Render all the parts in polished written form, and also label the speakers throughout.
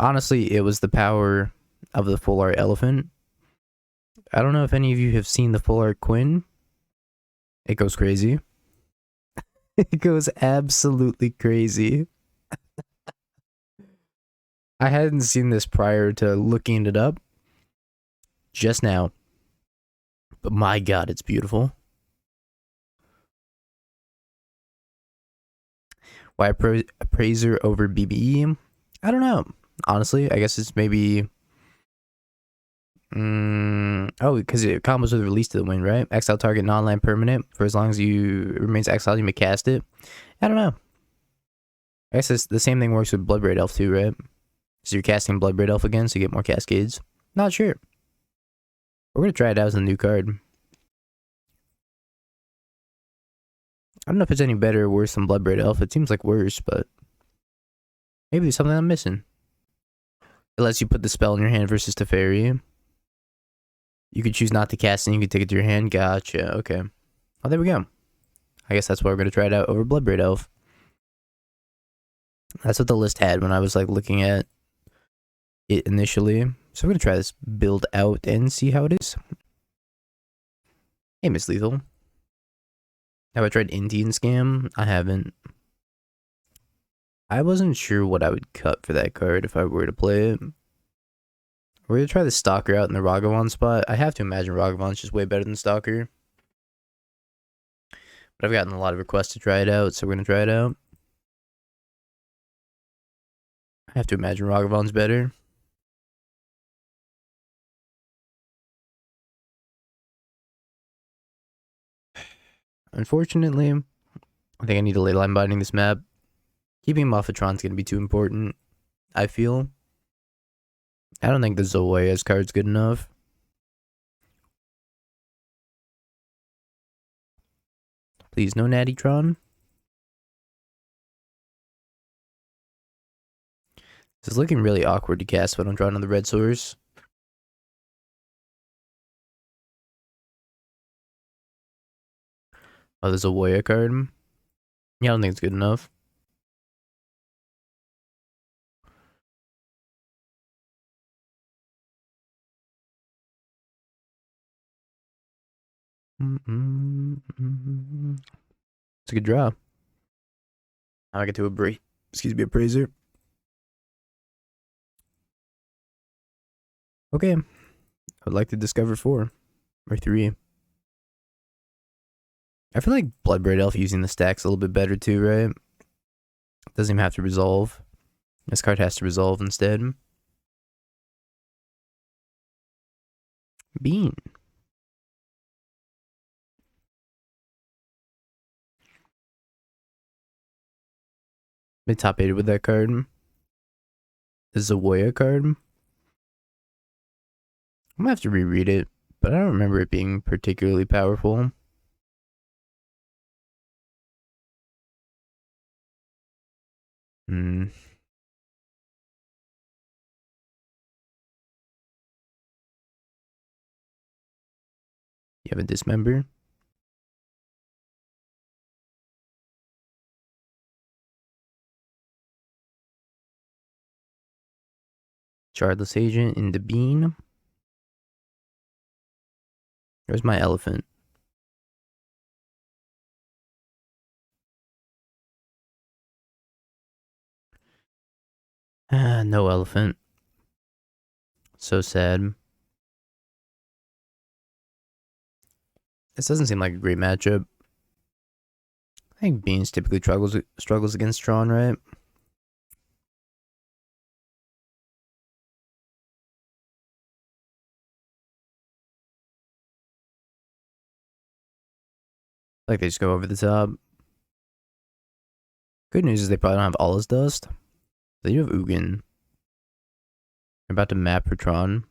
Speaker 1: honestly, it was the power of the full art elephant. I don't know if any of you have seen the full art Quinn. It goes crazy. It goes absolutely crazy. I hadn't seen this prior to looking it up just now. But my god, it's beautiful. Why Appraiser over BBE? I don't know. Honestly, I guess it's maybe... oh, because it combos with release to the win, right? Exile target non-land permanent. For as long as it remains exiled, you may cast it. I don't know. I guess it's the same thing works with Bloodbraid Elf too, right? So you're casting Bloodbraid Elf again, so you get more Cascades. Not sure. We're going to try it out as a new card. I don't know if it's any better or worse than Bloodbraid Elf. It seems like worse, but maybe there's something I'm missing. It lets you put the spell in your hand versus Teferi. You could choose not to cast it and you could take it to your hand. Gotcha, okay. Oh, there we go. I guess that's why we're going to try it out over Bloodbraid Elf. That's what the list had when I was like looking at it initially. So we're going to try this build out and see how it is. Hey, Miss Lethal. Have I tried Indian Scam? I haven't. I wasn't sure what I would cut for that card if I were to play it. We're going to try the Stalker out in the Ragavan spot. I have to imagine Ragavan's just way better than Stalker. But I've gotten a lot of requests to try it out, so we're going to try it out. I have to imagine Ragavan's better. Unfortunately, I think I need to Leyline Binding this map. Keeping him off of Tron's going to be too important, I feel. I don't think the Zoeya's card's good enough. Please, no Natty Tron. This is looking really awkward to cast when I'm drawing on the red source. Oh, there's a Zoeya card. Yeah, I don't think it's good enough. It's a good draw. Now I get to Appraiser. Okay. I'd like to discover 4 or 3. I feel like Bloodbraid Elf using the stack's a little bit better too, right? Doesn't even have to resolve. This card has to resolve instead. Bean. Been top 8 with that card. The Zoeya card. I'm gonna have to reread it, but I don't remember it being particularly powerful. You have a Dismember. Shardless Agent in the Bean. There's my elephant. No elephant. So sad. This doesn't seem like a great matchup. I think Beans typically struggles against Tron, right? Like they just go over the top. Good news is they probably don't have all his dust. They do have Ugin. They're about to map for Tron.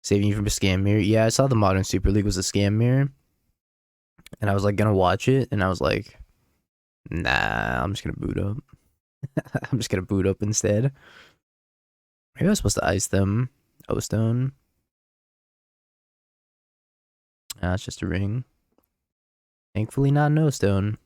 Speaker 1: Saving you from a scam mirror. Yeah, I saw the Modern Super League was a scam mirror. And I was like gonna watch it, and I was like, nah, I'm just gonna boot up. I'm just gonna boot up instead. Maybe I was supposed to ice them. O-Stone. Ah, it's just a ring. Thankfully not an O-Stone.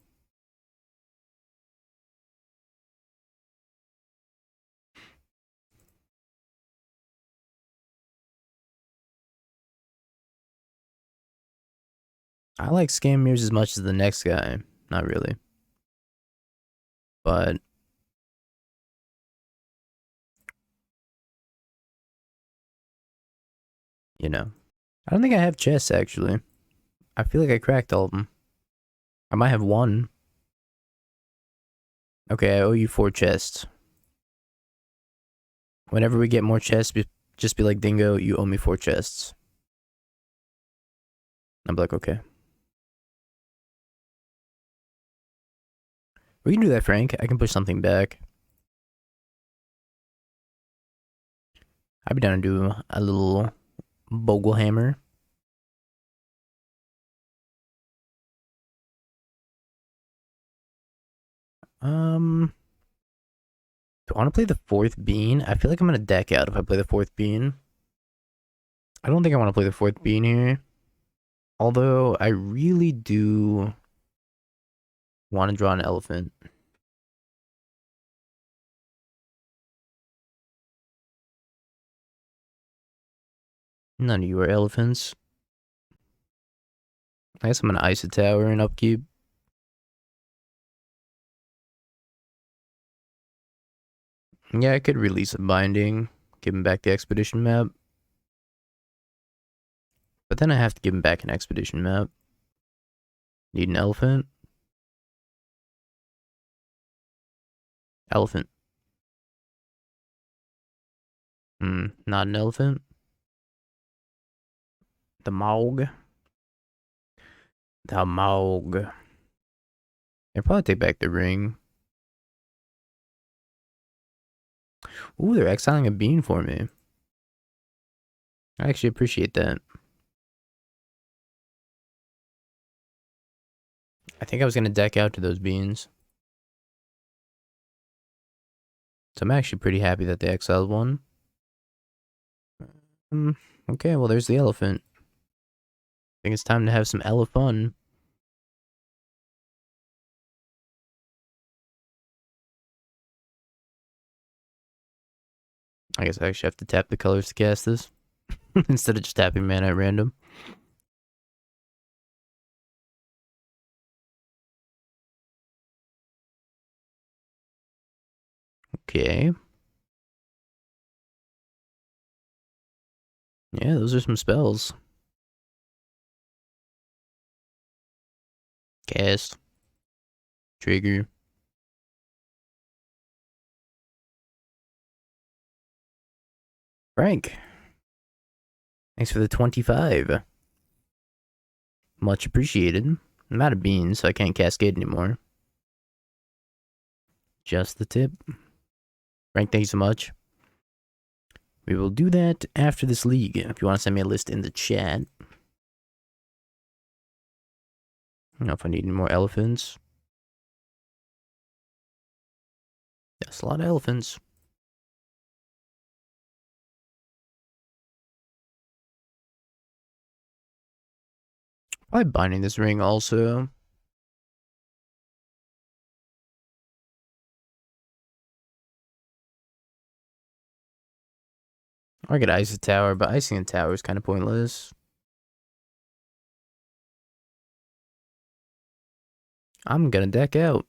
Speaker 1: I like Scam Mirrors as much as the next guy. Not really. But you know. I don't think I have chests, actually. I feel like I cracked all of them. I might have one. Okay, I owe you 4 chests. Whenever we get more chests, just be like, Dingo, you owe me 4 chests. I'm like, okay. We can do that, Frank. I can push something back. I'd be down to do a little Boglehammer. Do I want to play the 4th bean? I feel like I'm gonna deck out if I play the 4th bean. I don't think I want to play the 4th bean here. Although, I really do want to draw an elephant. None of you are elephants. I guess I'm gonna ice a tower and upkeep. Yeah, I could release a binding, give him back the expedition map. But then I have to give him back an expedition map. Need an elephant? Elephant. Not an elephant. The Maug. The Maug. They'll probably take back the ring. Ooh, they're exiling a bean for me. I actually appreciate that. I think I was going to deck out to those beans. So I'm actually pretty happy that they exiled one. Okay, well, there's the elephant. I think it's time to have some fun. I guess I actually have to tap the colors to cast this. Instead of just tapping mana at random. Okay. Yeah, those are some spells. Cast. Trigger. Frank. Thanks for the 25. Much appreciated. I'm out of beans, so I can't cascade anymore. Just the tip. Frank, thank you so much. We will do that after this league. If you want to send me a list in the chat. I don't know if I need any more elephants. That's a lot of elephants. Probably binding this ring also. Or I could ice a tower, but icing a tower is kind of pointless. I'm gonna deck out.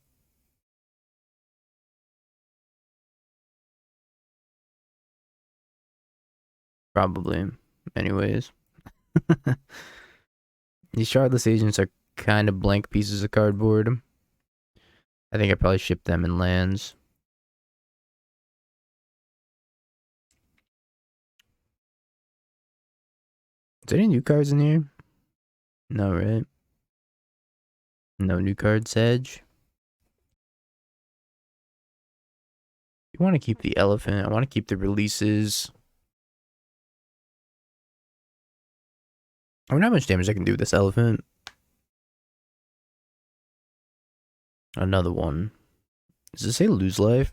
Speaker 1: Probably. Anyways. These Shardless Agents are kind of blank pieces of cardboard. I think I probably ship them in lands. Is there any new cards in here? No, right? No new cards, Sedge. You want to keep the elephant. I want to keep the releases. I wonder how much damage I can do with this elephant. Another one. Does it say lose life?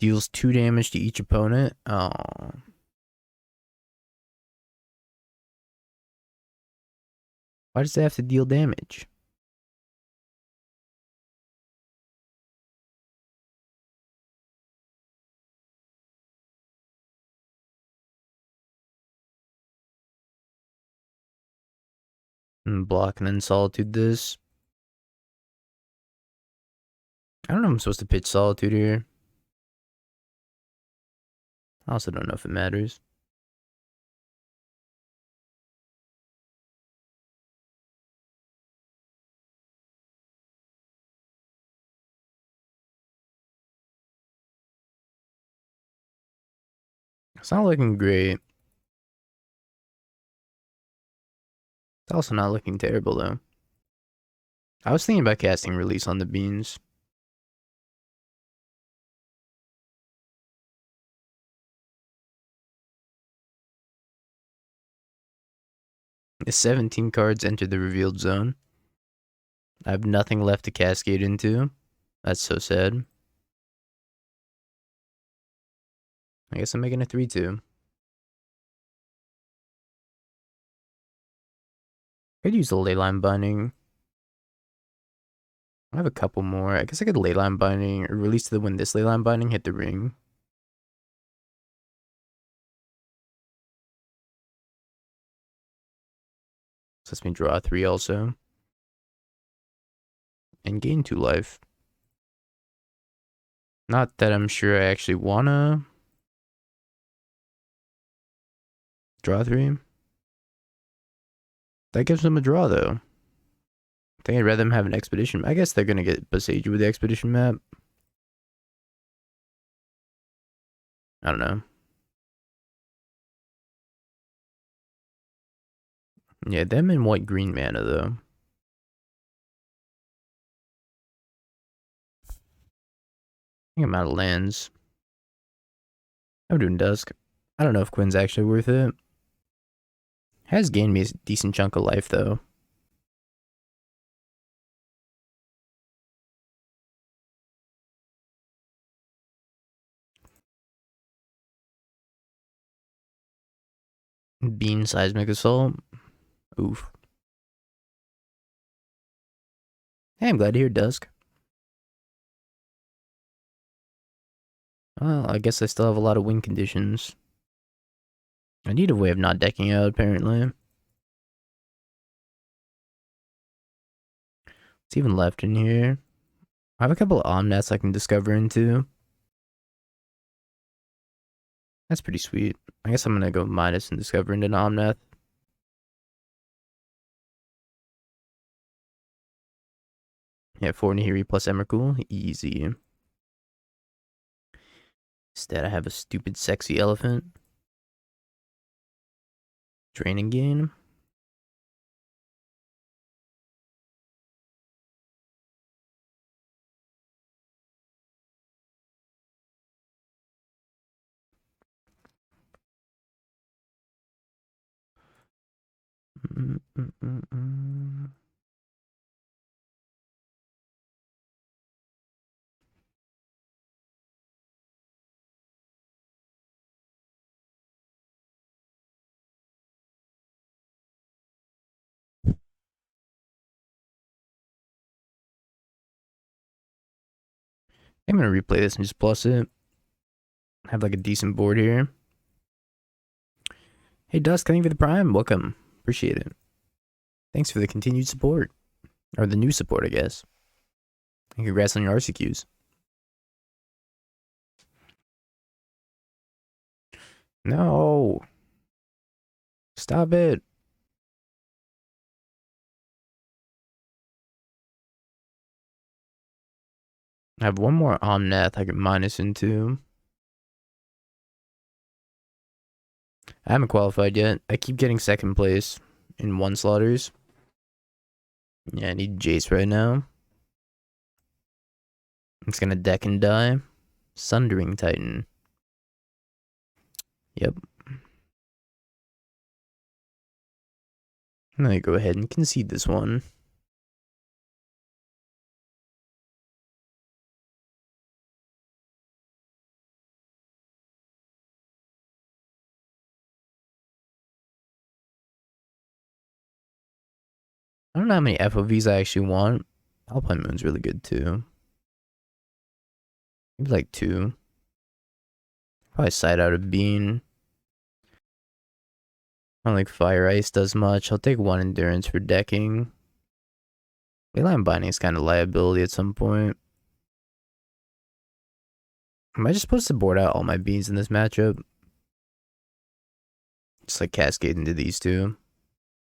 Speaker 1: Deals 2 damage to each opponent. Oh. Why does it have to deal damage? And block and then Solitude this. I don't know if I'm supposed to pitch Solitude here. I also don't know if it matters. It's not looking great. It's also not looking terrible though. I was thinking about casting Release on the beans. The 17 cards enter the revealed zone. I have nothing left to cascade into. That's so sad. I guess I'm making a 3-2. Could use the Leyline Binding. I have a couple more. I guess I could Leyline Binding or release to the win this Leyline Binding, hit the ring. So lets me draw a 3 also. And gain 2 life. Not that I'm sure I actually wanna draw 3. That gives them a draw though. I think I'd rather them have an expedition. I guess they're gonna get Besage with the expedition map. I don't know. Yeah, them in white green mana though. I think I'm out of lands. I'm doing Dusk. I don't know if Quinn's actually worth it. Has gained me a decent chunk of life though. Bean Seismic Assault. Oof. Hey, I'm glad to hear Dusk. Well, I guess I still have a lot of win conditions. I need a way of not decking out, apparently. What's even left in here? I have a couple of Omnaths I can discover into. That's pretty sweet. I guess I'm gonna go minus and discover into an Omnath. Yeah, 4 Nahiri plus Emrakul. Easy. Instead, I have a stupid sexy elephant. Draining gain. I'm gonna replay this and just plus it. Have like a decent board here. Hey Dusk, thank you for the prime. Welcome. Appreciate it. Thanks for the continued support. Or the new support, I guess. And congrats on your RCQs. No. Stop it. I have one more Omnath I can minus into. I haven't qualified yet. I keep getting second place in one slaughters. Yeah, I need Jace right now. It's gonna deck and die. Sundering Titan. Yep. I'm gonna go ahead and concede this one. I don't know how many FOVs I actually want. Alpine Moon's really good too. Maybe like 2. Probably side out of Bean. I don't think Fire Ice does much. I'll take 1 Endurance for decking. Leyline Binding is kind of liability at some point. Am I just supposed to board out all my beans in this matchup? Just like cascade into these two.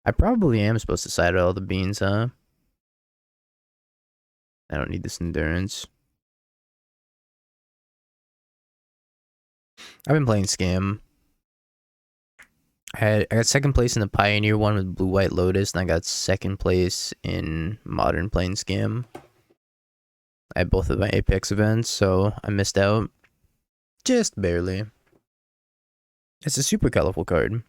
Speaker 1: I probably am supposed to side out all the beans, huh? I don't need this endurance. I've been playing Scam. I got second place in the Pioneer one with Blue White Lotus, and I got second place in Modern playing Scam. I had both of my Apex events, so I missed out. Just barely. It's a super colorful card.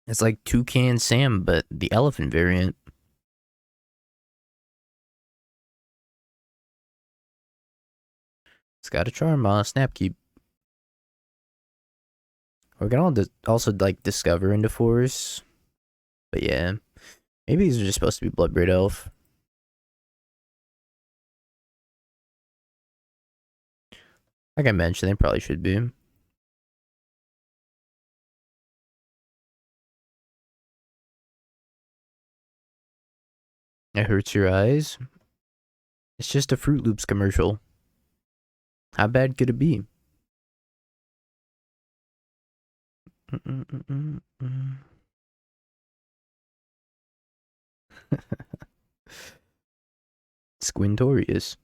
Speaker 1: It's like Toucan Sam, but the elephant variant. It's got a Charmaw, Snapkeep. We're gonna also like discover into Force. But yeah. Maybe these are just supposed to be Bloodbraid Elf. Like I mentioned, they probably should be. It hurts your eyes. It's just a Fruit Loops commercial. How bad could it be? It's Quintorius.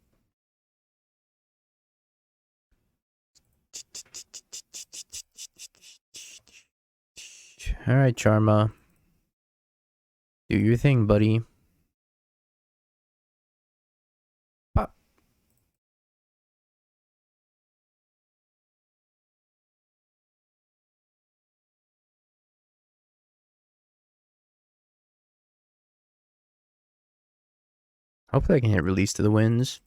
Speaker 1: Alright, Charmaw. Do your thing, buddy. Pop. Hopefully I can hit release to the winds.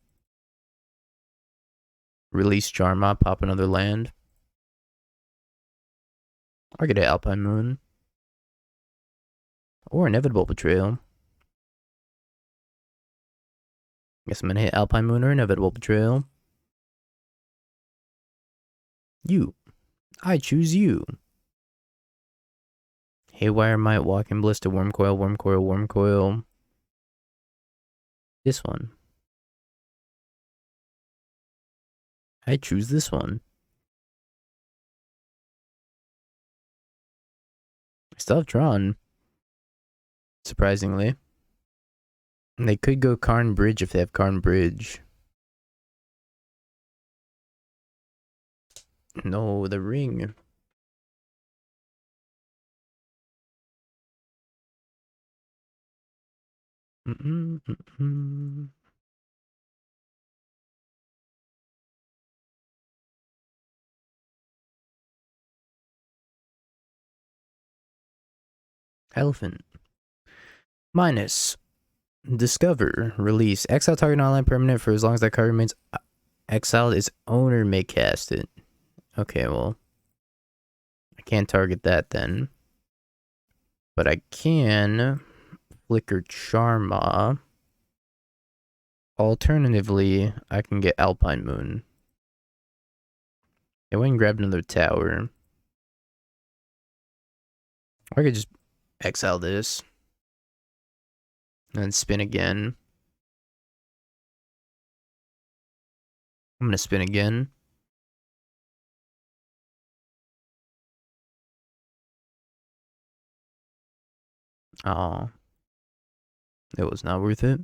Speaker 1: Release Charmaw, pop another land. Or get an Alpine Moon. Or Inevitable Betrayal. Guess I'm gonna hit Alpine Moon or Inevitable Betrayal. You. I choose you. Haywire Might, Walking Ballista, Worm Coil, Worm Coil, Worm Coil. This one. I choose this one. I still have drawn. Surprisingly. And they could go Karn Bridge if they have Karn Bridge. No, the ring. Elephant. Minus. Discover. Release. Exile target non-land permanent for as long as that card remains exiled. Its owner may cast it. Okay, well. I can't target that then. But I can flicker Charmaw. Alternatively, I can get Alpine Moon. I went and grabbed another tower. Or I could just exile this. And then spin again. I'm gonna spin again. Oh. It was not worth it.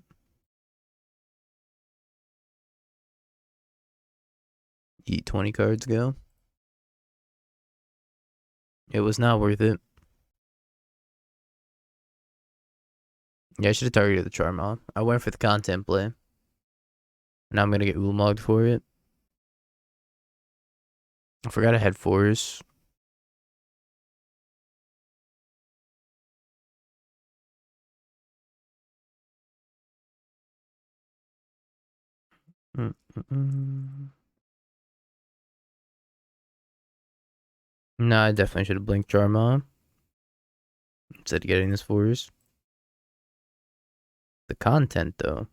Speaker 1: Eat 20 cards go. It was not worth it. Yeah, I should have targeted the Charmaw. I went for the content play. Now I'm gonna get Ulamoged for it. I forgot I had Force. No, I definitely should have blinked Charmaw instead of getting this Force. The content, though.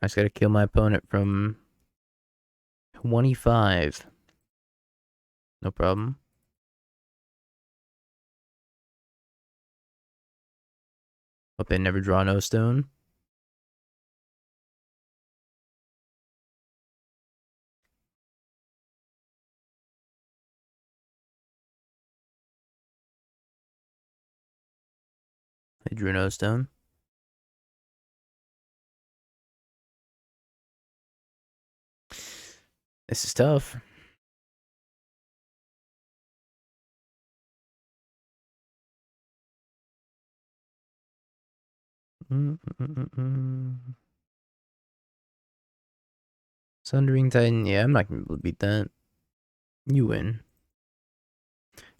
Speaker 1: I just gotta kill my opponent from 25. No problem. Hope they never draw no stone. They drew no stone. This is tough. Sundering Titan. Yeah, I'm not gonna be able to beat that. You win.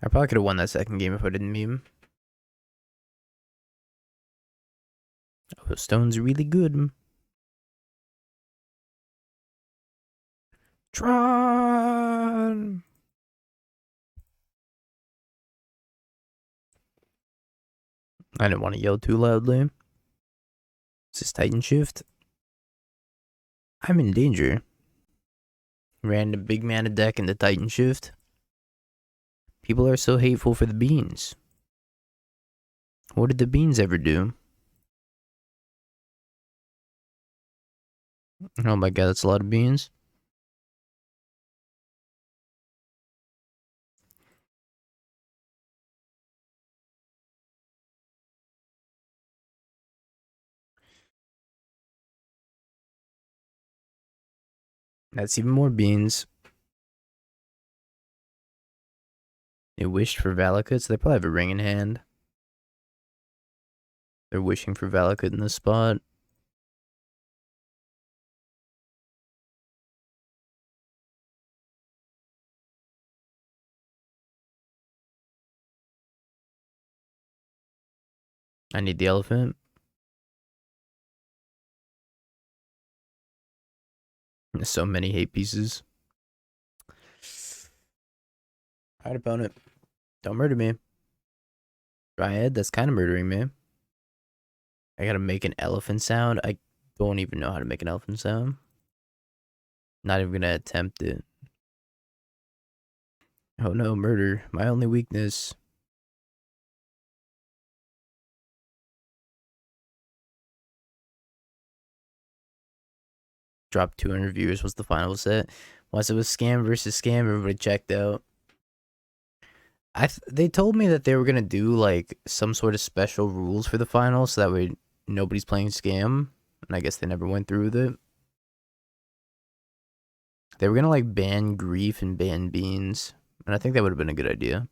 Speaker 1: I probably could have won that second game if I didn't meme. Oh, stone's really good. Tron! I didn't want to yell too loudly. Is this Titan Shift? I'm in danger. Ran the big mana deck into Titan Shift. People are so hateful for the beans. What did the beans ever do? Oh my god, that's a lot of beans. That's even more beans. They wished for Valakut, so they probably have a ring in hand. They're wishing for Valakut in this spot. I need the elephant. There's so many hate pieces. Alright, opponent. Don't murder me. Dryad, that's kind of murdering me. I gotta make an elephant sound. I don't even know how to make an elephant sound. Not even gonna attempt it. Oh no, murder. My only weakness. Dropped 200 viewers was the final set. Once it was scam versus scam, everybody checked out. They told me that they were gonna do like some sort of special rules for the final, so that way nobody's playing scam. And I guess they never went through with it. They were gonna like ban grief and ban beans, and I think that would have been a good idea.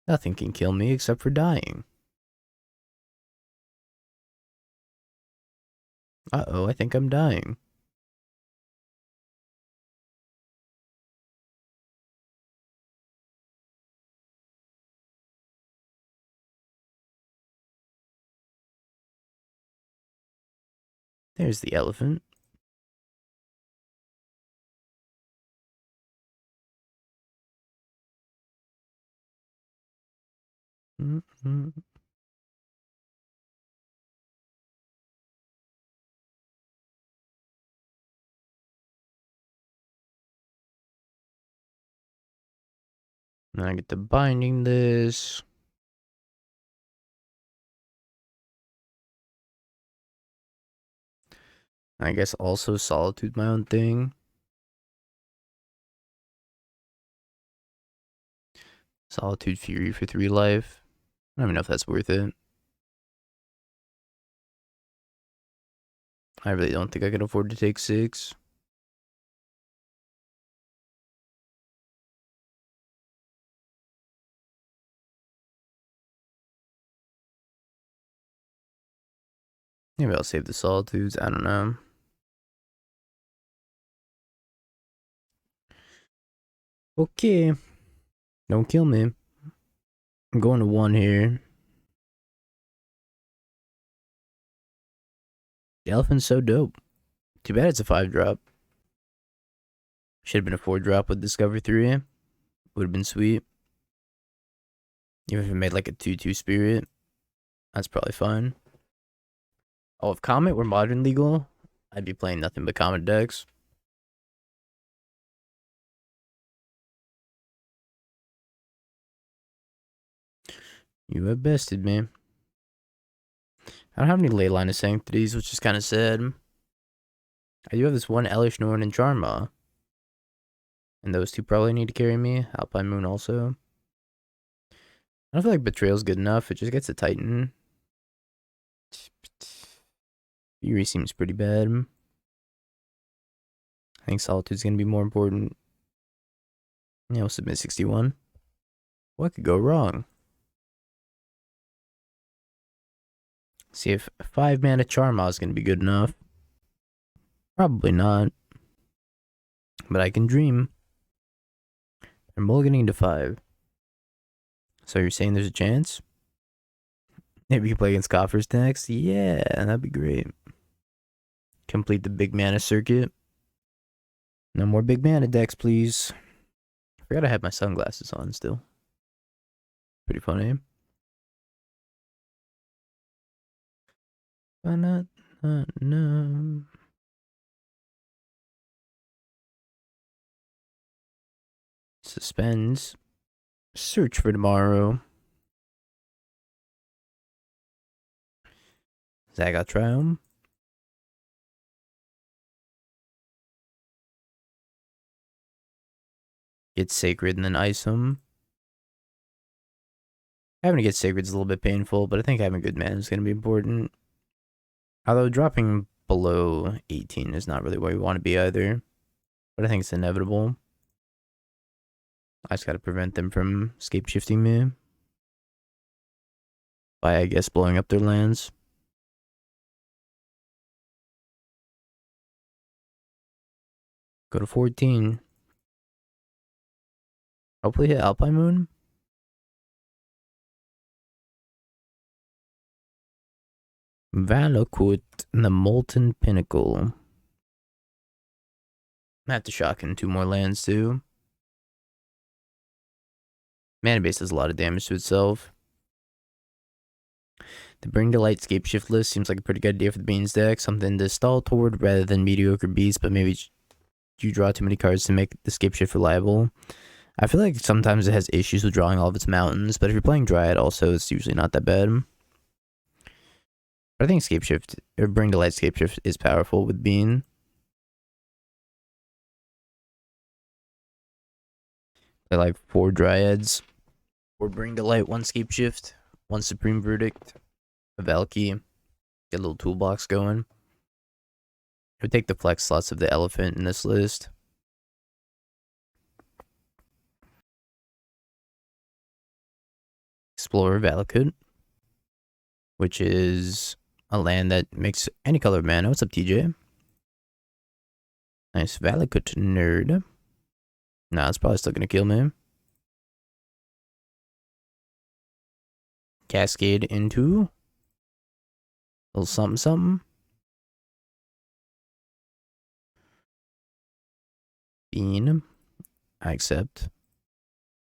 Speaker 1: Nothing can kill me except for dying. Uh-oh, I think I'm dying. There's the elephant. Mm-hmm. And I get to binding this. I guess also Solitude my own thing. Solitude Fury for 3 life. I don't even know if that's worth it. I really don't think I can afford to take 6. Maybe I'll save the Solitudes. I don't know. Okay. Don't kill me. I'm going to 1 here. The elephant's so dope. Too bad it's a 5-drop. Should have been a 4-drop with Discover 3. Would have been sweet. Even if it made like a 2-2 spirit. That's probably fine. Oh, if Comet were modern legal, I'd be playing nothing but Comet decks. You have bested me. I don't have any Leyline of Sanctities, which is kind of sad. I do have this one Elesh, Norn, and Charmaw. And those two probably need to carry me. Alpine Moon also. I don't feel like Betrayal's good enough. It just gets a Titan. Fury seems pretty bad. I think Solitude's going to be more important. Yeah, we'll submit 61. What could go wrong? See if 5 mana Charmaw is going to be good enough. Probably not. But I can dream. I'm mulliganing to 5. So you're saying there's a chance? Maybe you play against Coffers next? Yeah, that'd be great. Complete the big mana circuit. No more big mana decks, please. I forgot I had my sunglasses on still. Pretty funny. No. Suspends. Search for tomorrow. Zagoth Triome. Get Sacred and then ice them. Having to get Sacred is a little bit painful, but I think having good mana is going to be important. Although dropping below 18 is not really where we want to be either. But I think it's inevitable. I just got to prevent them from scape shifting me. By, I guess, blowing up their lands. Go to 14. Hopefully hit Alpine Moon. Valakut and the Molten Pinnacle. I have to shock in 2 more lands too. Mana base does a lot of damage to itself. The Bring to Light Scape Shift list seems like a pretty good idea for the Beans deck. Something to stall toward rather than mediocre beats, but maybe you draw too many cards to make the Scape Shift reliable. I feel like sometimes it has issues with drawing all of its mountains, but if you're playing Dryad also, it's usually not that bad. But I think Scape Shift, or Bring to Light Scape Shift is powerful with Bean. Play like 4 Dryads. Or Bring to Light, 1 Scape Shift, 1 Supreme Verdict, a Valky. Get a little toolbox going. I would take the flex slots of the Elephant in this list. Explorer Valakut, which is a land that makes any color of mana. What's up, TJ? Nice Valakut nerd. Nah, it's probably still gonna kill me. Cascade into a little something something. Bean. I accept.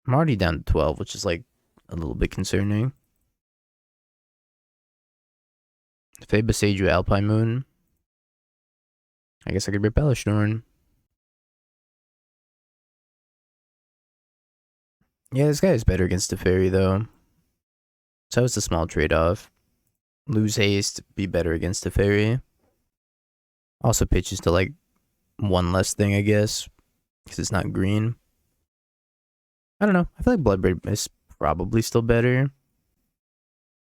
Speaker 1: I'm already down to 12, which is like a little bit concerning. If they beside you Alpine Moon, I guess I could repel Norn. Yeah, this guy is better against the fairy though. So it's a small trade-off. Lose haste, be better against the fairy. Also pitches to like 1 less thing, I guess, because it's not green. I don't know. I feel like Bloodbraid is probably still better.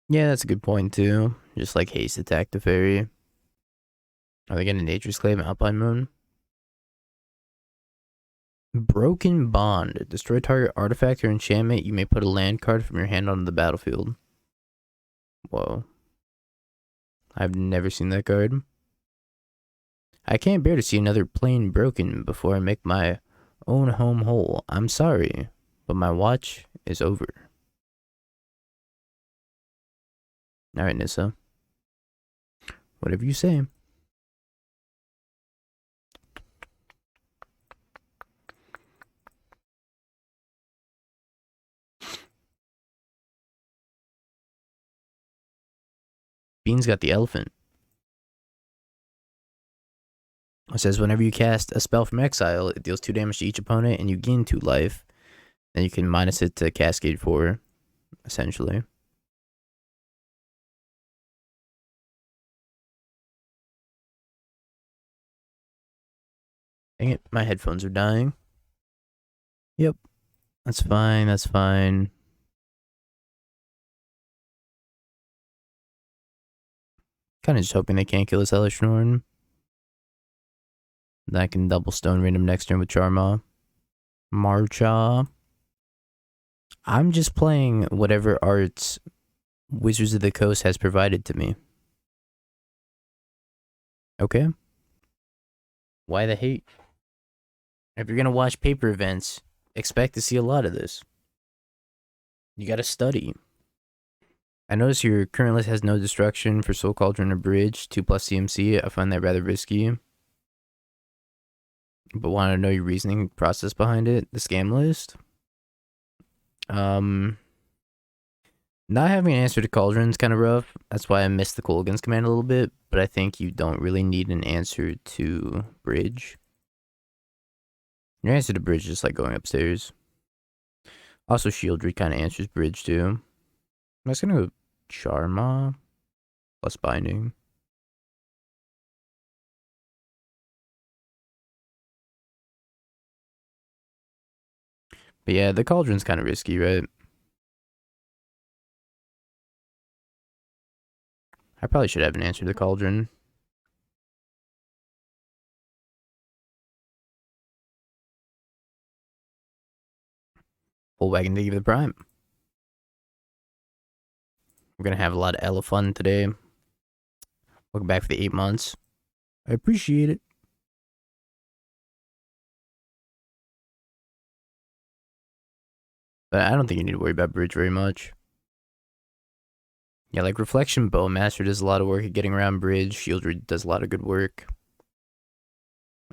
Speaker 1: Yeah, that's a good point too. Just like haste attack the fairy. Are they getting Nature's Claim, Alpine Moon? Broken Bond. Destroy target artifact or enchantment. You may put a land card from your hand onto the battlefield. Whoa. I've never seen that card. I can't bear to see another plane broken before I make my own home whole. I'm sorry, but my watch is over. Alright, Nissa. Whatever you say. Bean's got the elephant. It says whenever you cast a spell from exile, it deals 2 damage to each opponent and you gain 2 life. Then you can minus it to Cascade 4, essentially. Dang it, my headphones are dying. Yep, that's fine, that's fine. Kind of just hoping they can't kill this Elesh Norn. Then I can double stone random next turn with Charmaw. Marcha. I'm just playing whatever arts Wizards of the Coast has provided to me. Okay? Why the hate? If you're gonna watch paper events, expect to see a lot of this. You gotta study. I notice your current list has no destruction for Soul Cauldron or Bridge, 2+ CMC. I find that rather risky. But want to know your reasoning process behind it. The scam list. Not having an answer to Cauldron is kind of rough. That's why I missed the Kolaghan's command a little bit. But I think you don't really need an answer to Bridge. Your answer to Bridge is just like going upstairs. Also, Shieldred kind of answers Bridge too. I'm just gonna go Charmaw plus Binding. But yeah, the Cauldron's kind of risky, right? I probably should have an answer to the Cauldron. Full wagon to give the prime. We're gonna have a lot of Ella fun today. Welcome back for the 8 months. I appreciate it. But I don't think you need to worry about Bridge very much. Yeah, like Reflection Bowmaster does a lot of work at getting around Bridge. Shieldred does a lot of good work.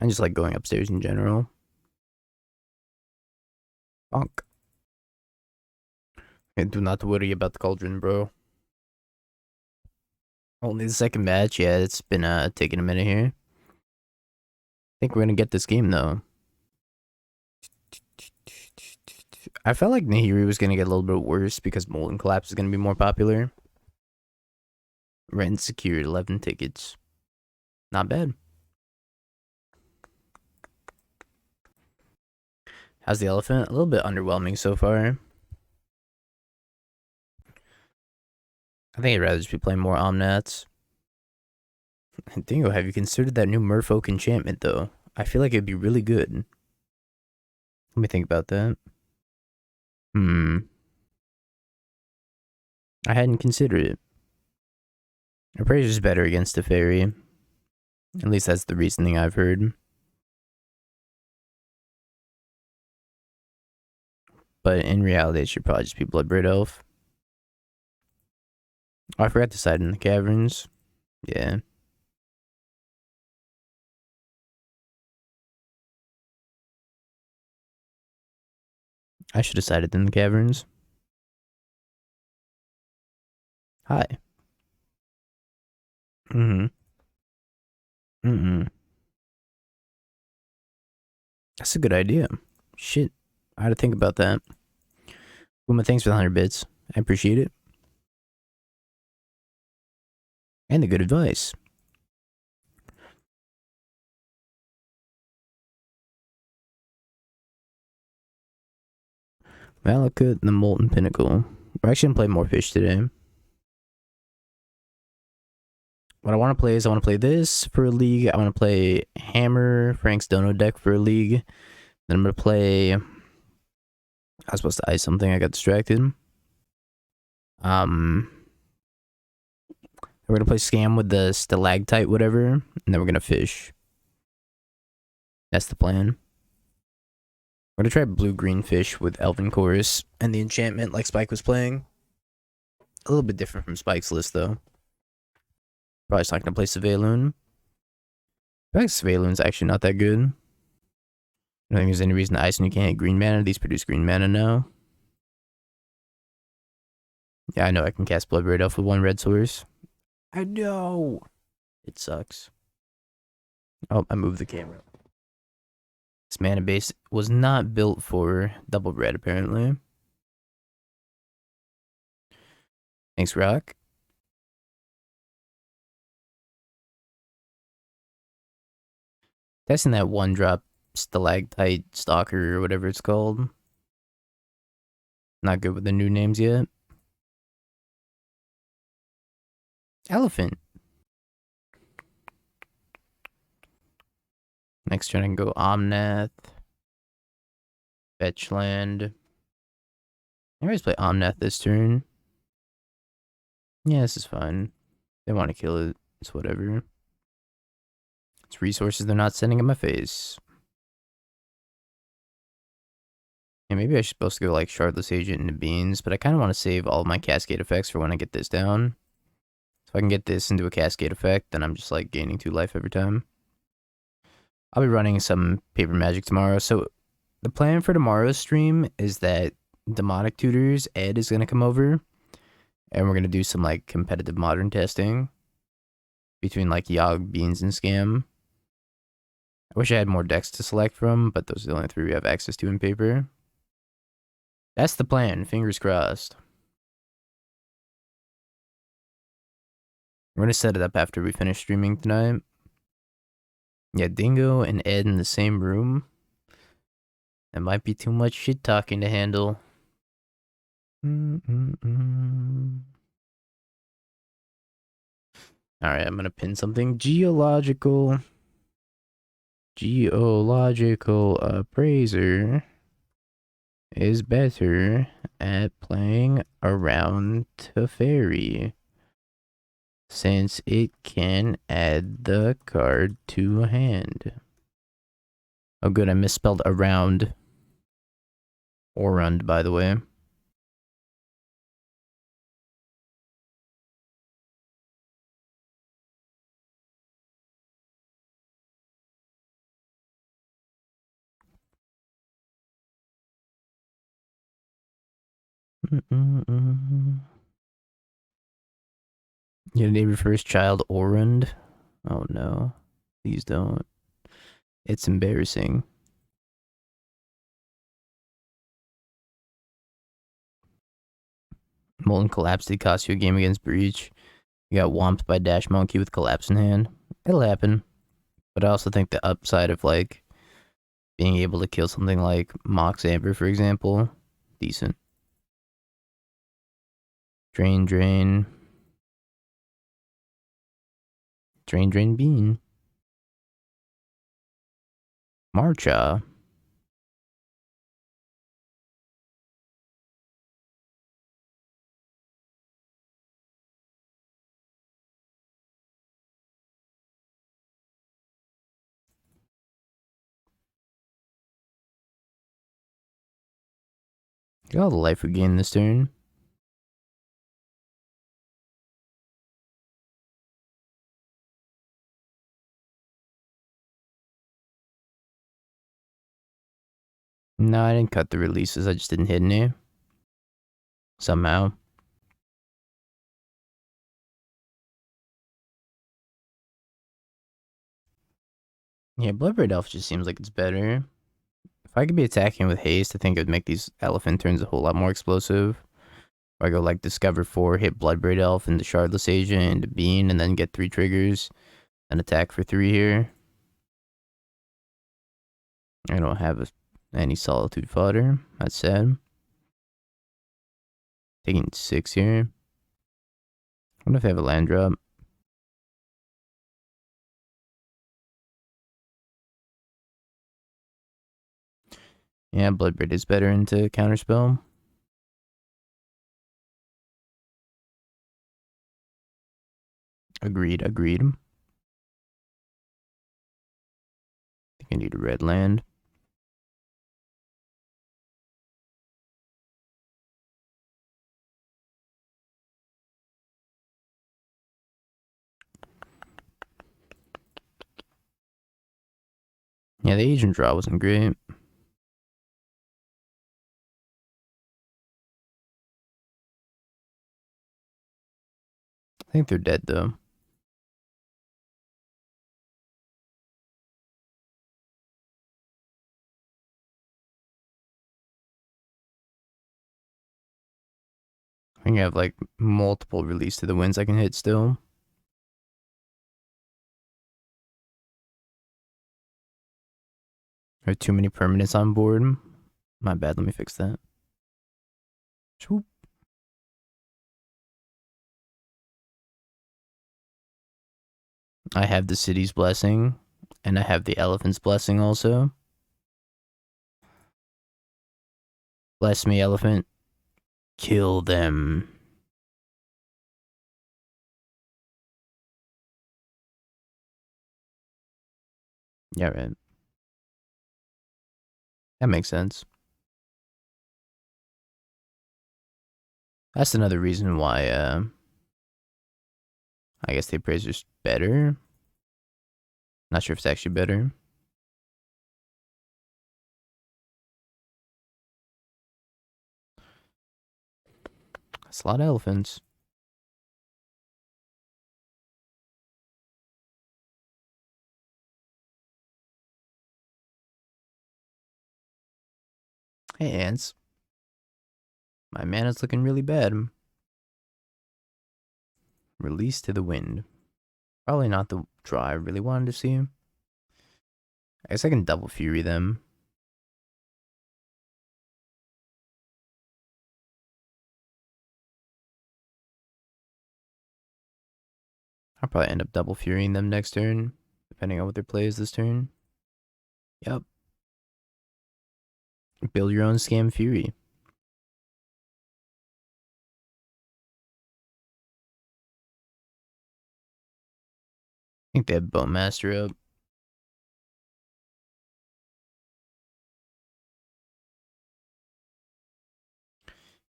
Speaker 1: I just like going upstairs in general. Bonk. And do not worry about the Cauldron, bro. Only the second match. Yeah, it's been taking a minute here. I think we're gonna get this game though. I felt like Nahiri was gonna get a little bit worse because Molten Collapse is gonna be more popular. Rent secured 11 tickets. Not bad. How's the elephant? A little bit underwhelming so far. I think I'd rather just be playing more Omnaths. Dingo, have you considered that new Merfolk enchantment though? I feel like it'd be really good. Let me think about that. I hadn't considered it. Appraiser's better against a fairy. At least that's the reasoning I've heard. But in reality, it should probably just be Bloodbraid Elf. Oh, I forgot to side in the caverns. Yeah. I should have sided in the caverns. Hi. That's a good idea. Shit. I had to think about that. Uma, thanks for the 100 bits. I appreciate it. And the good advice. Malakut and the Molten Pinnacle. We're actually going to play more fish today. What I want to play is I want to play this for a league. I want to play Hammer, Frank's Dono deck for a league. Then I'm going to play... I was supposed to ice something. I got distracted. We're going to play Scam with the Stalactite whatever. And then we're going to fish. That's the plan. We're going to try blue-green fish with Elven Chorus and the enchantment like Spike was playing. A little bit different from Spike's list though. Probably just not going to play Surveillance. I think Surveillance's actually not that good. I don't think there's any reason to ice when you can't hit green mana. These produce green mana now. Yeah, I know I can cast Bloodbraid Elf with 1 red source. I know! It sucks. Oh, I moved the camera. This mana base was not built for double red, apparently. Thanks, Rock. Testing that one drop stalactite stalker or whatever it's called. Not good with the new names yet. Elephant. Next turn I can go Omnath. Fetch land. I always play Omnath this turn. Yeah, this is fine. They want to kill it. It's whatever. It's resources they're not sending in my face. Yeah, maybe I should supposed to go like Shardless Agent into Beans, but I kind of want to save all of my Cascade effects for when I get this down. So if I can get this into a Cascade effect, then I'm just like gaining 2 life every time. I'll be running some Paper Magic tomorrow. So the plan for tomorrow's stream is that Demonic Tutors, Ed is going to come over. And we're going to do some like competitive modern testing. Between like Yogg, Beans, and Scam. I wish I had more decks to select from, but those are the only 3 we have access to in Paper. That's the plan, fingers crossed. We're going to set it up after we finish streaming tonight. Yeah, Dingo and Ed in the same room. That might be too much shit talking to handle. Alright, I'm going to pin something. Geological Appraiser is better at playing around Teferi, since it can add the card to hand. Oh good, I misspelled around. Orund, by the way. You name your first child Orund? Oh no. Please don't. It's embarrassing. Molten Collapse did cost you a game against Breach. You got whomped by Dash Monkey with Collapse in hand. It'll happen. But I also think the upside of like being able to kill something like Mox Amber, for example, decent. Drain, drain. Drain, drain, bean. Marcha. Look at all the life we gained this turn. No, I didn't cut the releases. I just didn't hit any. Somehow. Yeah, Bloodbraid Elf just seems like it's better. If I could be attacking with haste, I think it would make these elephant turns a whole lot more explosive. If I go like Discover 4, hit Bloodbraid Elf into Shardless Agent, into Bean, and then get 3 triggers. And attack for 3 here. I don't have any Solitude fodder. That's sad. Taking 6 here. I wonder if I have a land drop. Yeah, Bloodbraid is better into Counterspell. Agreed, agreed. I think I need a red land. Yeah, the agent draw wasn't great. I think they're dead though. I can have like multiple release to the winds I can hit still. There are too many permanents on board. My bad, let me fix that. Swoop. I have the city's blessing, and I have the elephant's blessing also. Bless me, elephant. Kill them. Yeah, right. That makes sense. That's another reason why, I guess the appraiser's better. Not sure if it's actually better. That's a lot of elephants. Hey, ants. My mana's looking really bad. Release to the wind. Probably not the draw I really wanted to see. I guess I can double fury them. I'll probably end up double furying them next turn, depending on what their play is this turn. Yep. Build your own Scam Fury. I think they have Bone Master up.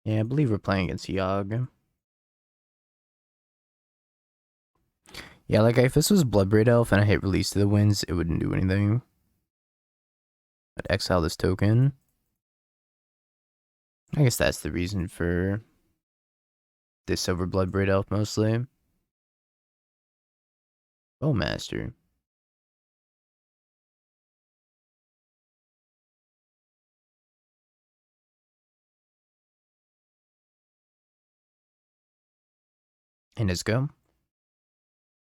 Speaker 1: Yeah, I believe we're playing against Yogg. Yeah, like if this was Bloodbraid Elf and I hit release to the winds, it wouldn't do anything. I'd exile this token. I guess that's the reason for this over Bloodbraid Elf mostly. Bowmaster. And let's go.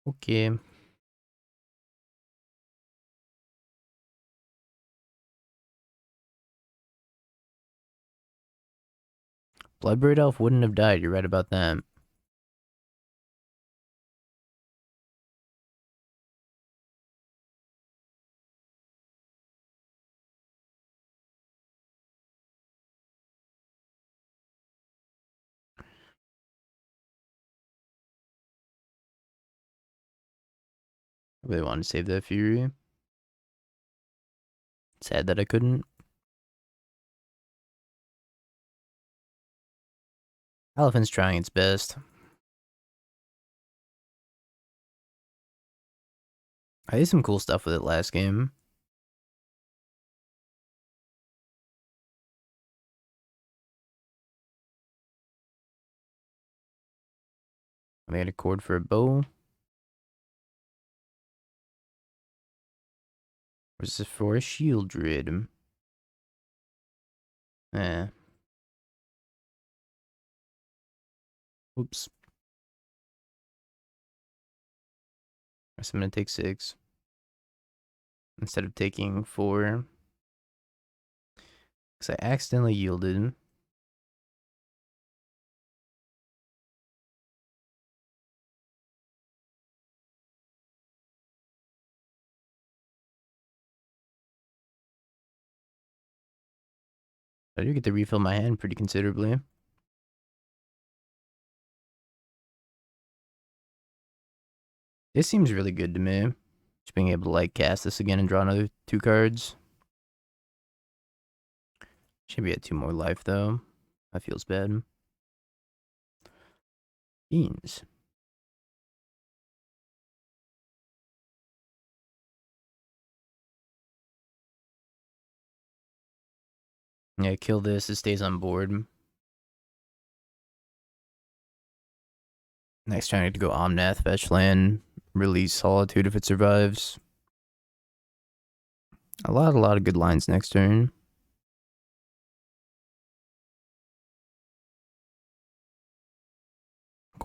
Speaker 1: Okay. Bloodbraid Elf wouldn't have died, you're right about that. I really wanted to save that Fury. Sad that I couldn't. Elephant's trying its best. I did some cool stuff with it last game. I made a cord for a bow. Or is this for a shield druid? Eh. Oops. Guess I'm gonna take 6. Instead of taking 4. Because I accidentally yielded. I do get to refill my hand pretty considerably. This seems really good to me. Just being able to like cast this again and draw another 2 cards. Should be at 2 more life though. That feels bad. Beans. Yeah, kill this. It stays on board. Next turn I need to go Omnath, fetch land, release Solitude if it survives. A lot of good lines next turn.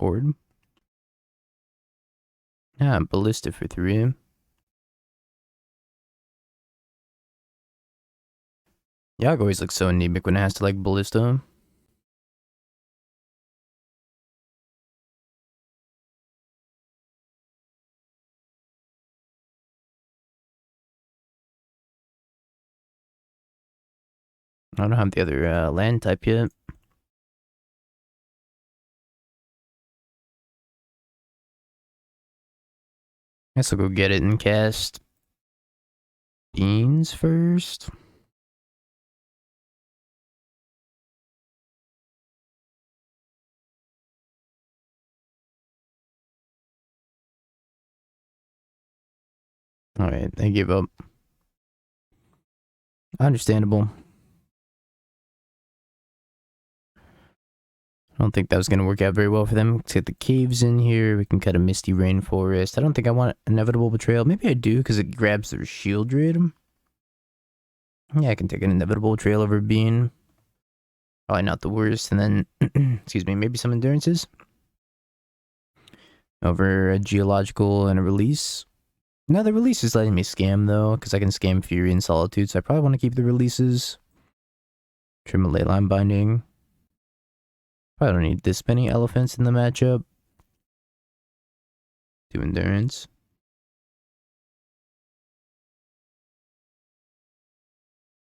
Speaker 1: Cord. Yeah, Ballista for 3. Yogg always looks so anemic when it has to like Ballista. I don't have the other land type yet. Guess I'll go get it and cast Beans first. Alright, they give up. Understandable. I don't think that was going to work out very well for them. Let's get the caves in here. We can cut a Misty Rainforest. I don't think I want Inevitable Betrayal. Maybe I do because it grabs their shield rate. Yeah, I can take an Inevitable Betrayal over Bean. Probably not the worst. And then, excuse me, maybe some Endurances. Over a Geological and a Release. No, the Release is letting me scam though, because I can scam Fury and Solitude. So I probably want to keep the Releases. Trim a Leyline Binding. Probably don't need this many elephants in the matchup. 2 Endurance.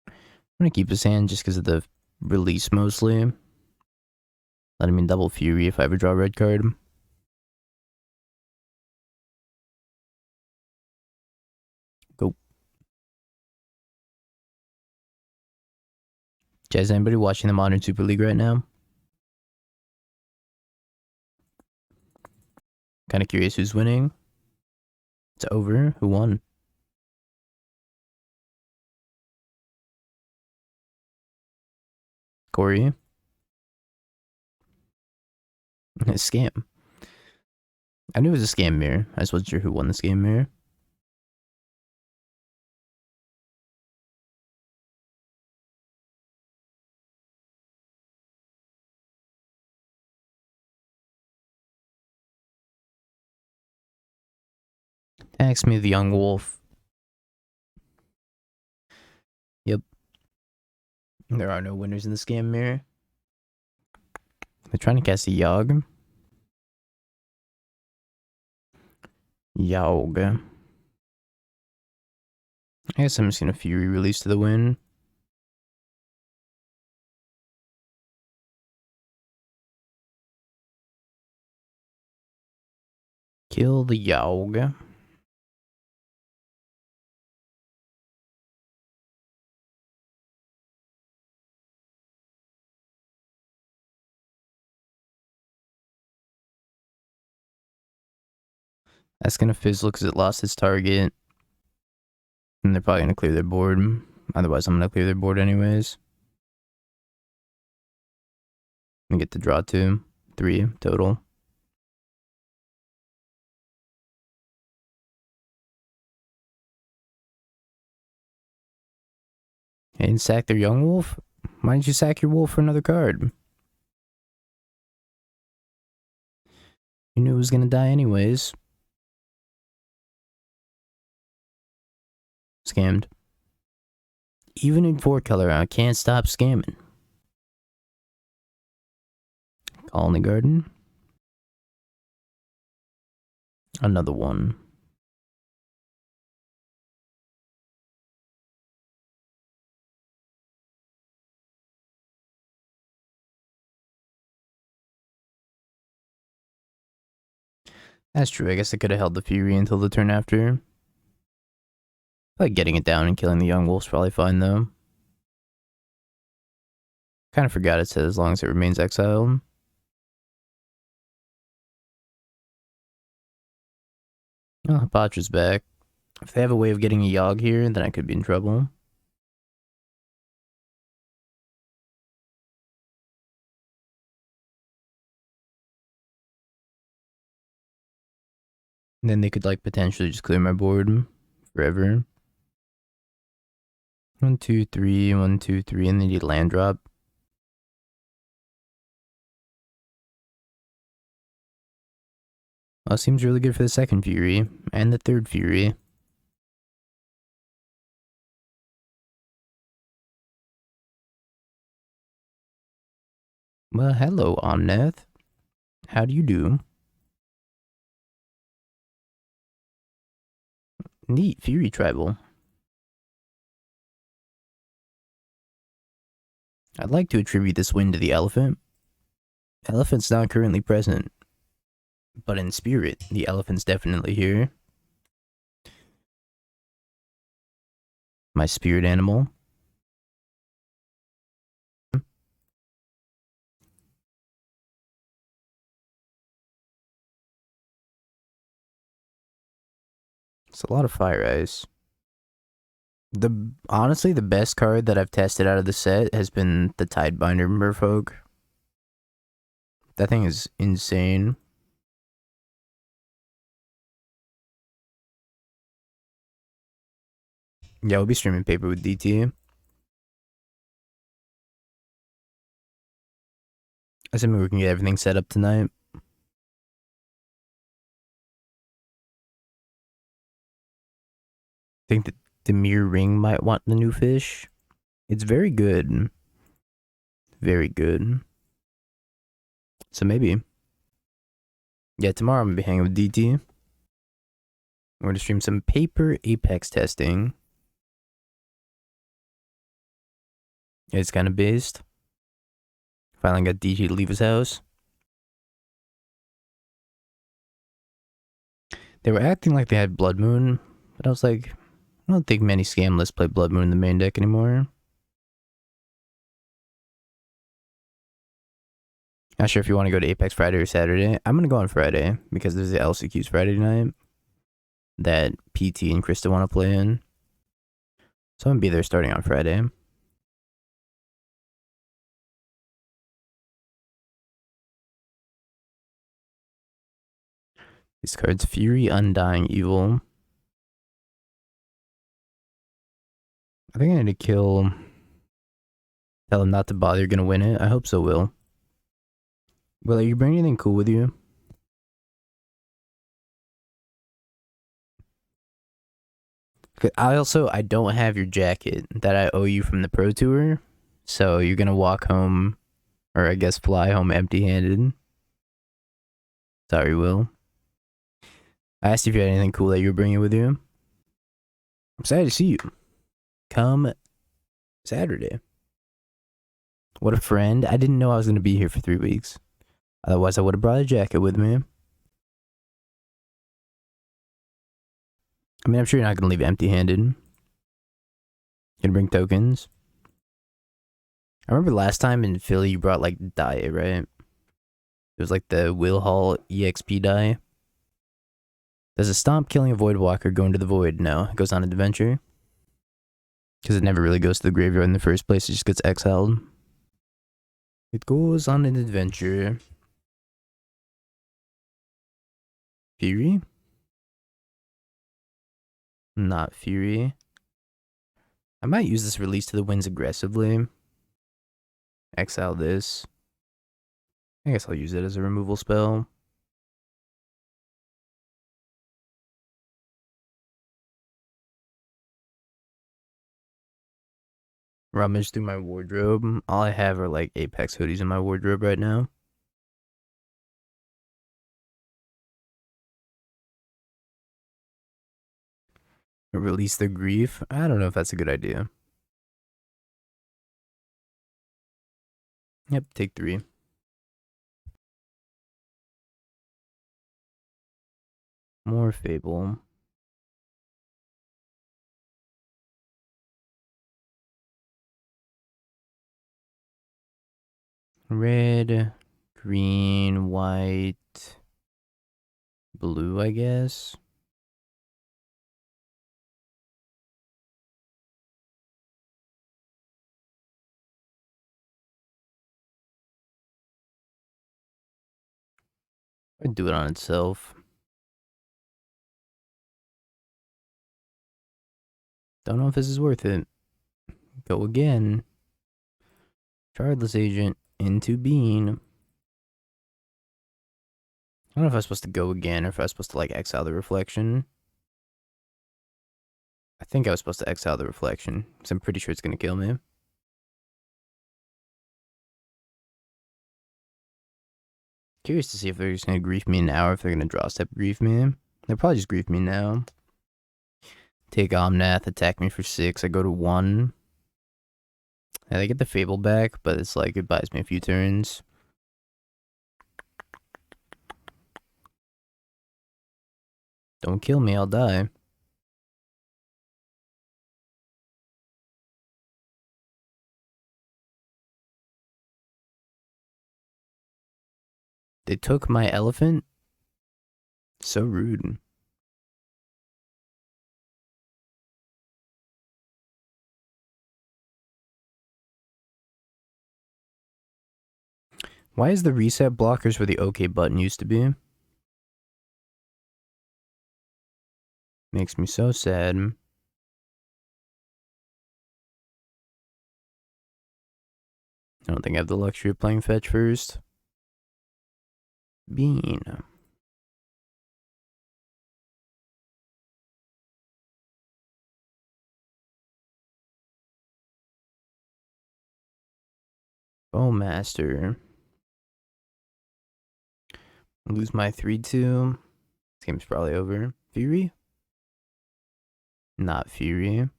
Speaker 1: I'm gonna keep his hand just because of the release mostly. Let him in double Fury if I ever draw a red card. Go. Is anybody watching the Modern Super League right now? Kind of curious who's winning. It's over. Who won? Corey. A scam. I knew it was a scam mirror. I just wasn't sure who won the scam mirror. Ask me the young wolf. Yep. There are no winners in the scam mirror. They're trying to cast a Yogg. Yogg. I guess I'm just gonna Fury Release to the win. Kill the Yogg. That's gonna fizzle because it lost its target. And they're probably gonna clear their board. Otherwise, I'm gonna clear their board anyways. And get to draw 2. 3 total. And sack their young wolf? Why didn't you sack your wolf for another card? You knew it was gonna die anyways. Scammed. Even in 4 color, I can't stop scamming. Colony Garden. Another one. That's true, I guess I could have held the Fury until the turn after. Like getting it down and killing the young wolf's probably fine though. Kind of forgot it said as long as it remains exiled. Oh, Hipatra's back. If they have a way of getting a Yogg here, then I could be in trouble. And then they could like potentially just clear my board forever. 1, 2, 3, 1, 2, 3, and they need land drop. Well, it seems really good for the second Fury and the third Fury. Well, hello, Omnath. How do you do? Neat, Fury Tribal. I'd like to attribute this win to the elephant. Elephant's not currently present, but in spirit, the elephant's definitely here. My spirit animal. It's a lot of fire ice. Honestly, the best card that I've tested out of the set has been the Tidebinder Merfolk. That thing is insane. Yeah, we'll be streaming paper with DT. Assuming we can get everything set up tonight. I think that the Mirror Ring might want the new fish. It's very good. Very good. So maybe. Yeah, tomorrow I'm gonna be hanging with DT. We're gonna stream some paper Apex testing. It's kind of based. Finally got DT to leave his house. They were acting like they had Blood Moon, but I was like, I don't think many scam lists play Blood Moon in the main deck anymore. Not sure if you want to go to Apex Friday or Saturday. I'm gonna go on Friday because there's the LCQs Friday night that PT and Krista want to play in. So I'm gonna be there starting on Friday. These cards, Fury, Undying Evil. I think I need to kill. Tell him not to bother, you're gonna win it. I hope so, Will. Will, are you bringing anything cool with you? I don't have your jacket that I owe you from the Pro Tour. So you're gonna walk home, or I guess fly home empty-handed. Sorry, Will. I asked you if you had anything cool that you were bringing with you. I'm excited to see you. Come Saturday. What a friend. I didn't know I was going to be here for 3 weeks. Otherwise, I would have brought a jacket with me. I mean, I'm sure you're not going to leave empty-handed. Gonna bring tokens. I remember last time in Philly, you brought, like, die, right? It was, like, the Will Hall EXP die. Does a stomp killing a Voidwalker go into the void? No, it goes on an adventure. Because it never really goes to the graveyard in the first place, it just gets exiled. It goes on an adventure. Fury? Not Fury. I might use this release to the winds aggressively. Exile this. I guess I'll use it as a removal spell. Rummage through my wardrobe. All I have are like Apex hoodies in my wardrobe right now. Release the grief. I don't know if that's a good idea. Yep, take 3. More Fable. Red, green, white, blue, I guess. I'd do it on itself. Don't know if this is worth it. Go again. Shardless Agent into Bean. don't know if I was supposed to go again or if I was supposed to like exile the reflection. I think I was supposed to exile the reflection because I'm pretty sure it's gonna kill me. Curious to see if they're just gonna grief me now or if they're gonna draw step grief me. They'll probably just grief me now. Take Omnath, attack me for 6. I go to 1. And I get the Fable back, but it's like it buys me a few turns. Don't kill me, I'll die. They took my elephant? So rude. Why is the reset blockers where the OK button used to be? Makes me so sad. I don't think I have the luxury of playing fetch first. Bean. Bowmaster. Lose my 3-2. This game's probably over. Fury? Not Fury.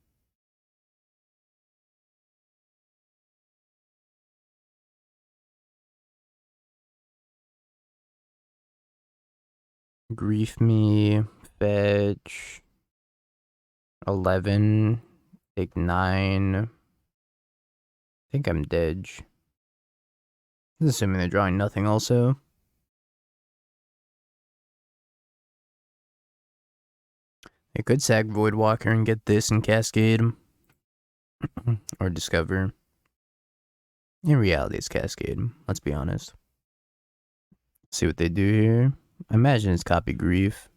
Speaker 1: Grief me. Fetch. 11. Take 9. I think I'm dead. Assuming they're drawing nothing also. I could sack Voidwalker and get this and Cascade. Or Discover. In reality, it's Cascade. Let's be honest. See what they do here. I imagine it's copy Grief.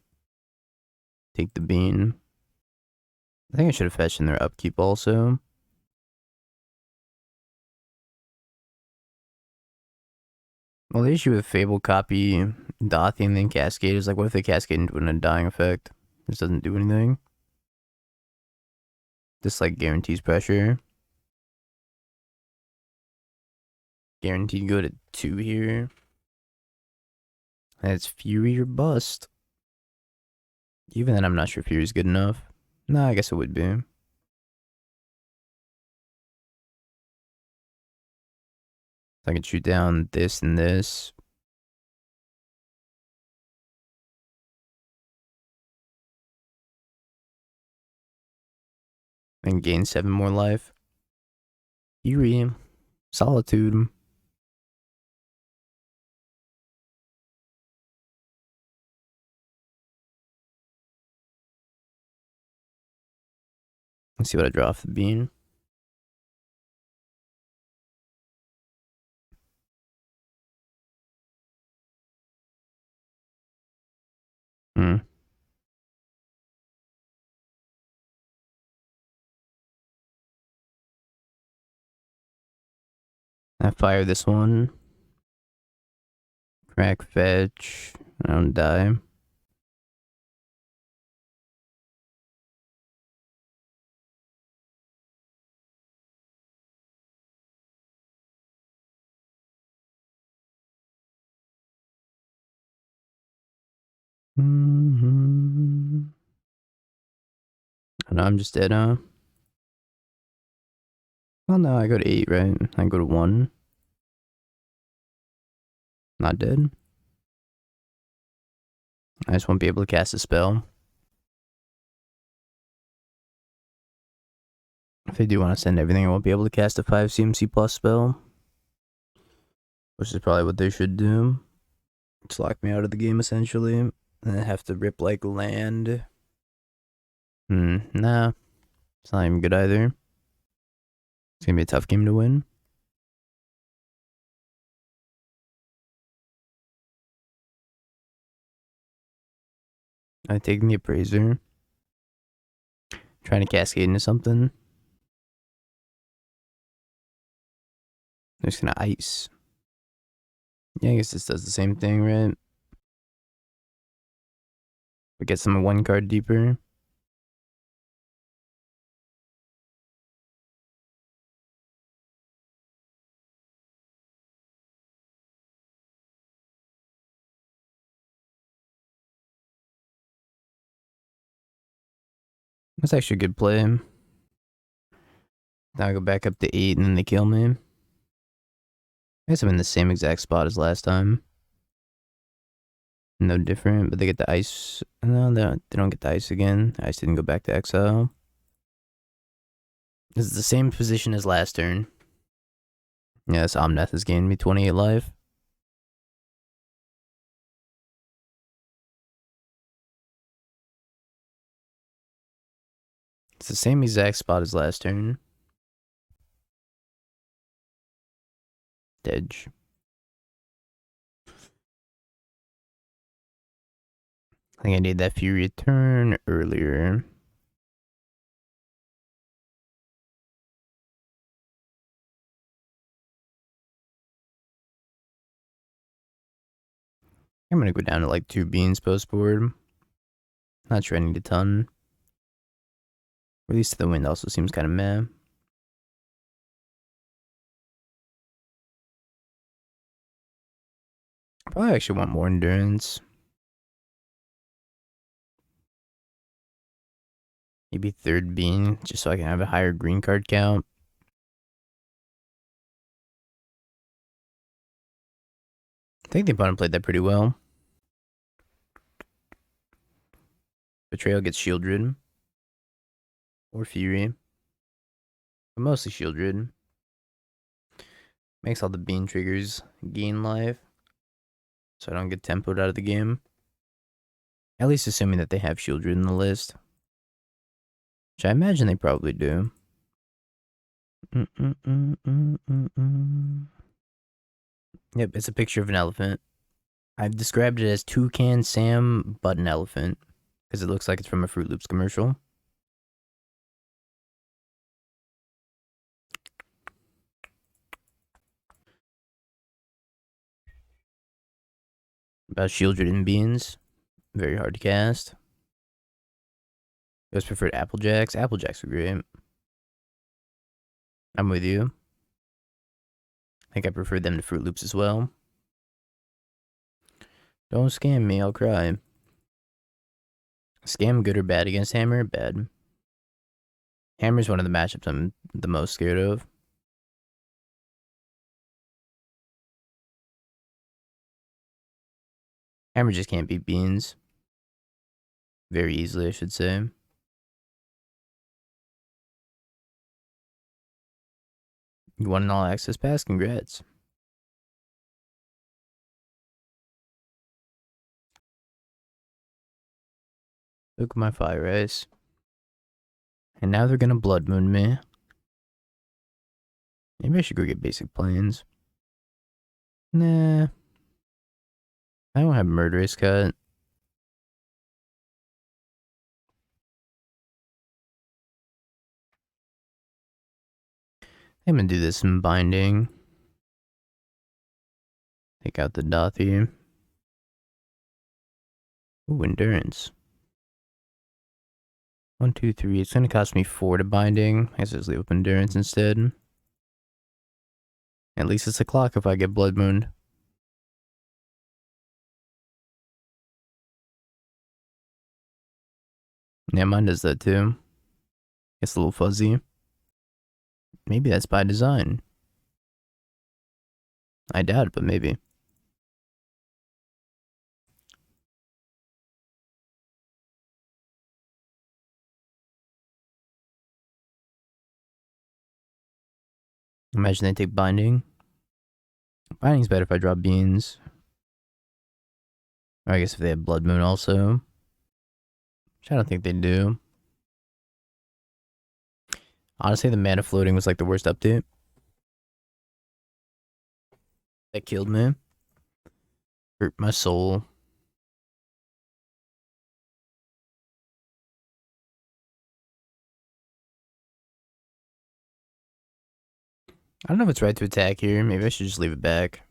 Speaker 1: Take the Bean. I think I should have fetched in their upkeep also. Well, the issue with Fable copy Dothy and then Cascade is like, what if they Cascade into an Undying effect? This doesn't do anything. This like guarantees pressure. Guaranteed go to 2 here. That's Fury or Bust. Even then, I'm not sure Fury's good enough. No, I guess it would be. I can shoot down this and this. And gain 7 more life. Fury. Solitude. Let's see what I draw off the Bean. I fire this one. Crack fetch. I don't die. No, I'm just dead, huh? Well, no, I go to 8, right? I go to 1. Not dead. I just won't be able to cast a spell. If they do want to send everything, I won't be able to cast a 5 CMC plus spell. Which is probably what they should do. Just lock me out of the game, essentially. And then have to rip, like, land. Nah. It's not even good either. It's gonna be a tough game to win. I'm taking the Appraiser. Trying to cascade into something. I'm just gonna ice. Yeah, I guess this does the same thing, right? But get some one card deeper. That's actually a good play. Now I go back up to 8 and then they kill me. I guess I'm in the same exact spot as last time. No different, but they get the ice. No, they don't get the ice again. Ice didn't go back to exile. This is the same position as last turn. Yeah, this Omnath has gained me 28 life. It's the same exact spot as last turn. Edge. I think I need that Fury turn earlier. I'm gonna go down to like 2 beans post board. Not sure I need a ton. Release to the Wind also seems kind of meh. Probably actually want more endurance. Maybe 3rd bean, just so I can have a higher green card count. I think the opponent played that pretty well. Betrayal gets shielded. Or Fury. But mostly shielded. Makes all the bean triggers gain life. So I don't get tempoed out of the game. At least assuming that they have shielded in the list. Which I imagine they probably do. Yep, it's a picture of an elephant. I've described it as Toucan Sam, but an elephant. Because it looks like it's from a Fruit Loops commercial. About shielded and beans. Very hard to cast. You guys preferred Applejacks? Applejacks are great. I'm with you. I think I preferred them to Fruit Loops as well. Don't scam me, I'll cry. Scam good or bad against Hammer? Bad. Hammer's one of the matchups I'm the most scared of. Hammer just can't beat beans. Very easily, I should say. You won an all-access pass? Congrats. Look at my fire ice. And now they're gonna Blood Moon me. Maybe I should go get basic planes. Nah. I don't have Murderous Cut. I'm gonna do this in Binding. Take out the Dothy. Ooh, Endurance. 1, 2, 3. It's gonna cost me 4 to Binding. I guess just leave up Endurance instead. At least it's a clock if I get Blood Mooned. Yeah, mine does that too. It's a little fuzzy. Maybe that's by design. I doubt it, but maybe. Imagine they take Binding. Binding's better if I drop beans. Or I guess if they have Blood Moon also. Which I don't think they do. Honestly, the mana floating was like the worst update. That killed me. Hurt my soul. I don't know if it's right to attack here. Maybe I should just leave it back.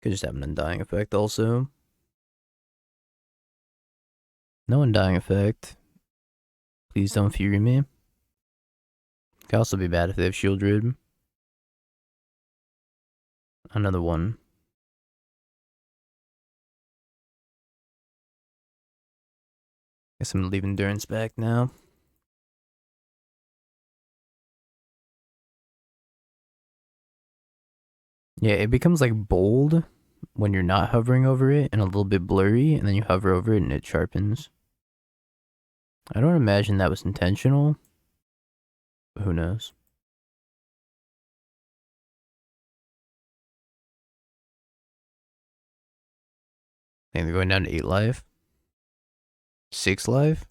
Speaker 1: Could just have an undying effect also. No undying effect. Please don't fury me. Could also be bad if they have shield rid. Another one. Guess I'm gonna leave endurance back now. Yeah, it becomes like bold when you're not hovering over it and a little bit blurry, and then you hover over it and it sharpens. I don't imagine that was intentional, but who knows? I think they're going down to 8 life. 6 life?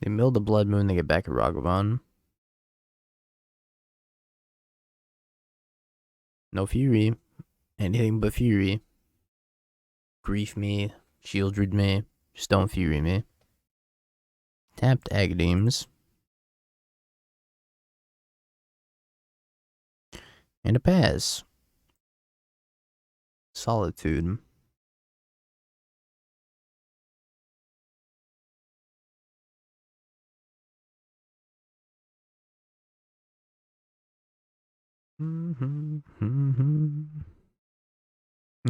Speaker 1: They mill the Blood Moon, they get back at Ragavan. No Fury. Anything but Fury. Grief me. Shieldred me. Just don't Fury me. Tapped Agademes. And a pass. Solitude.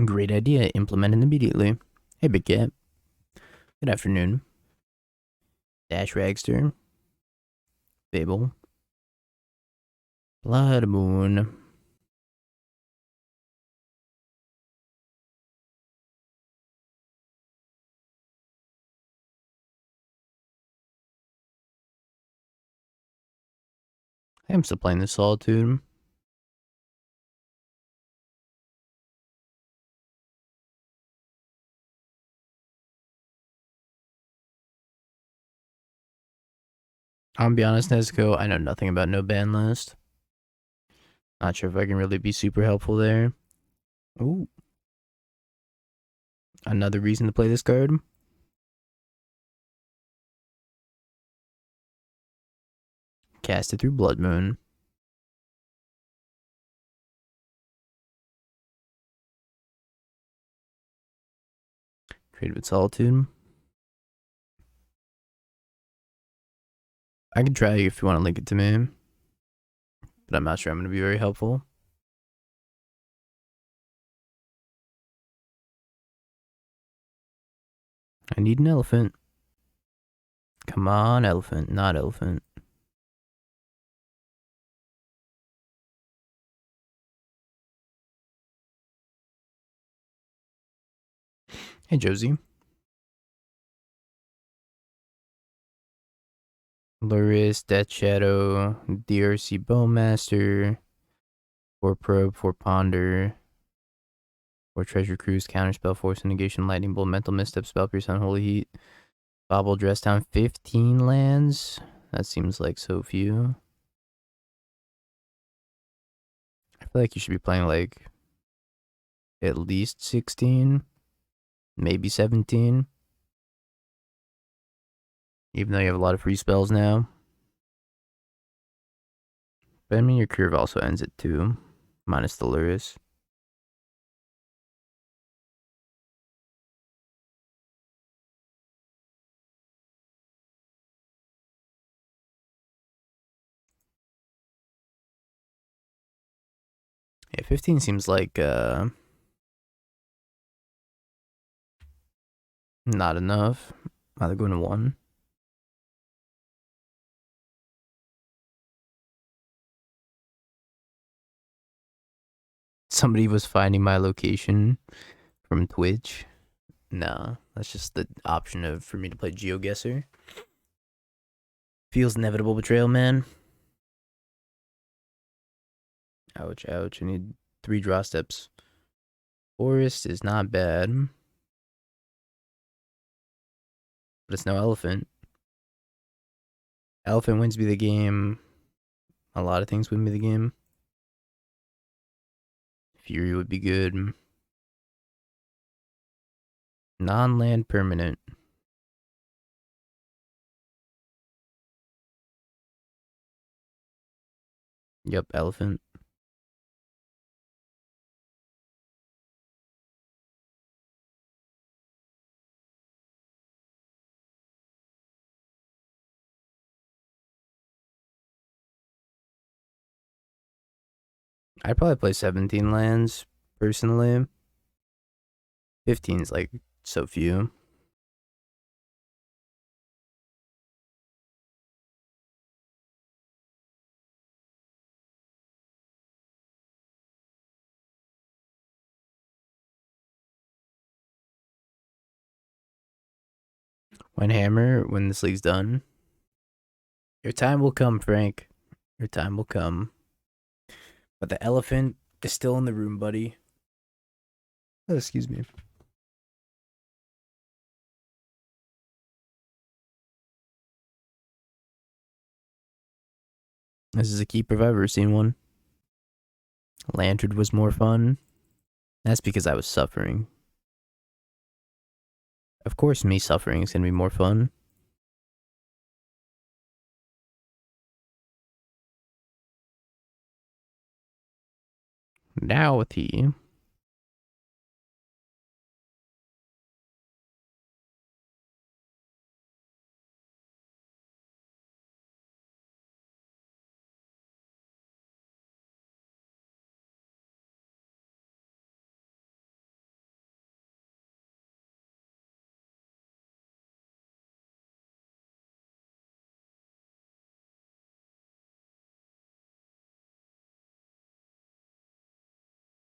Speaker 1: Great idea. Implemented immediately. Hey, Big Cat. Good afternoon. Dash Ragster. Fable. Blood Moon. I'm still playing the Solitude. I'm gonna be honest, Nezuko, I know nothing about no ban list. Not sure if I can really be super helpful there. Ooh. Another reason to play this card. Cast it through Blood Moon. Trade with Solitude. I can try if you want to link it to me, but I'm not sure I'm going to be very helpful. I need an elephant. Come on, elephant, not elephant. Hey, Josie. Luris, Death Shadow, DRC Bowmaster, 4 Probe, 4 Ponder, 4 Treasure Cruise, Counterspell, Force Negation, Lightning Bolt, Mental Misstep, Spell Pierce, Unholy Heat, Bobble, Dress Down, 15 lands. That seems like so few. I feel like you should be playing like at least 16, maybe 17. Even though you have a lot of free spells now. But I mean, your curve also ends at 2, minus the Luris. Yeah, 15 seems like not enough. Either going to 1. Somebody was finding my location from Twitch. No, that's just the option of for me to play GeoGuessr. Feels Inevitable Betrayal, man. Ouch, ouch. I need 3 draw steps. Forest is not bad. But it's no elephant. Elephant wins me the game. A lot of things win me the game. Fury would be good. Non-land permanent. Yep, elephant. I'd probably play 17 lands, personally. 15's like so few. When Hammer, when this league's done. Your time will come, Frank. Your time will come. But the elephant is still in the room, buddy. Oh, excuse me. This is a keeper if I've ever seen one. Lantern was more fun. That's because I was suffering. Of course, me suffering is going to be more fun. Now with he.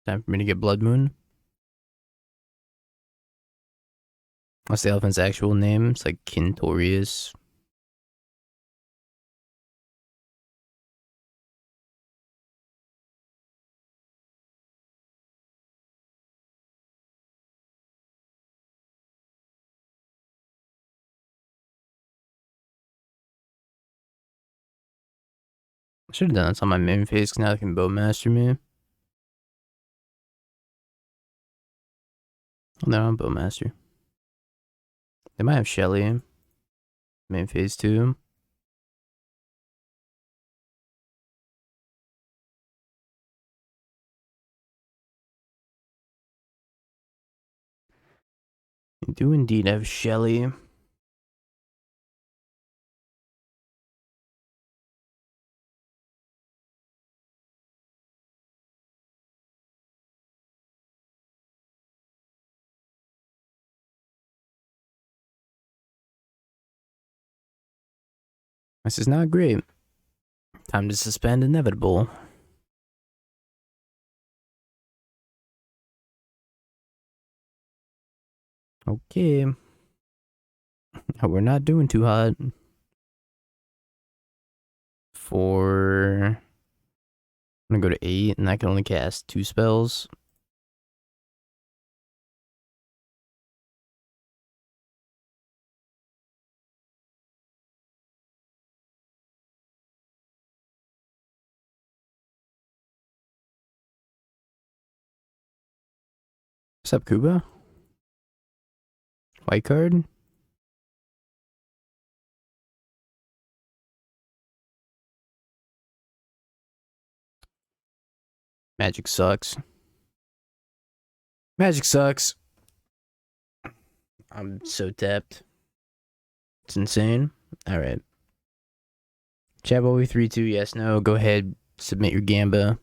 Speaker 1: Time for me to get Blood Moon. What's the elephant's actual name? It's like Quintorius. I should have done this on my main phase because now they can Bowmaster me. Oh, no, I'm Bowmaster. They might have Shelly. Main phase 2. You do indeed have Shelly. This is not great. Time to suspend Inevitable. Okay. We're not doing too hot. I'm gonna go to 8, and I can only cast 2 spells. What's up, Kuba? White card? Magic sucks. Magic sucks. I'm so tapped. It's insane. Alright. Chat Bowie 3-2, yes, no. Go ahead, submit your Gamba.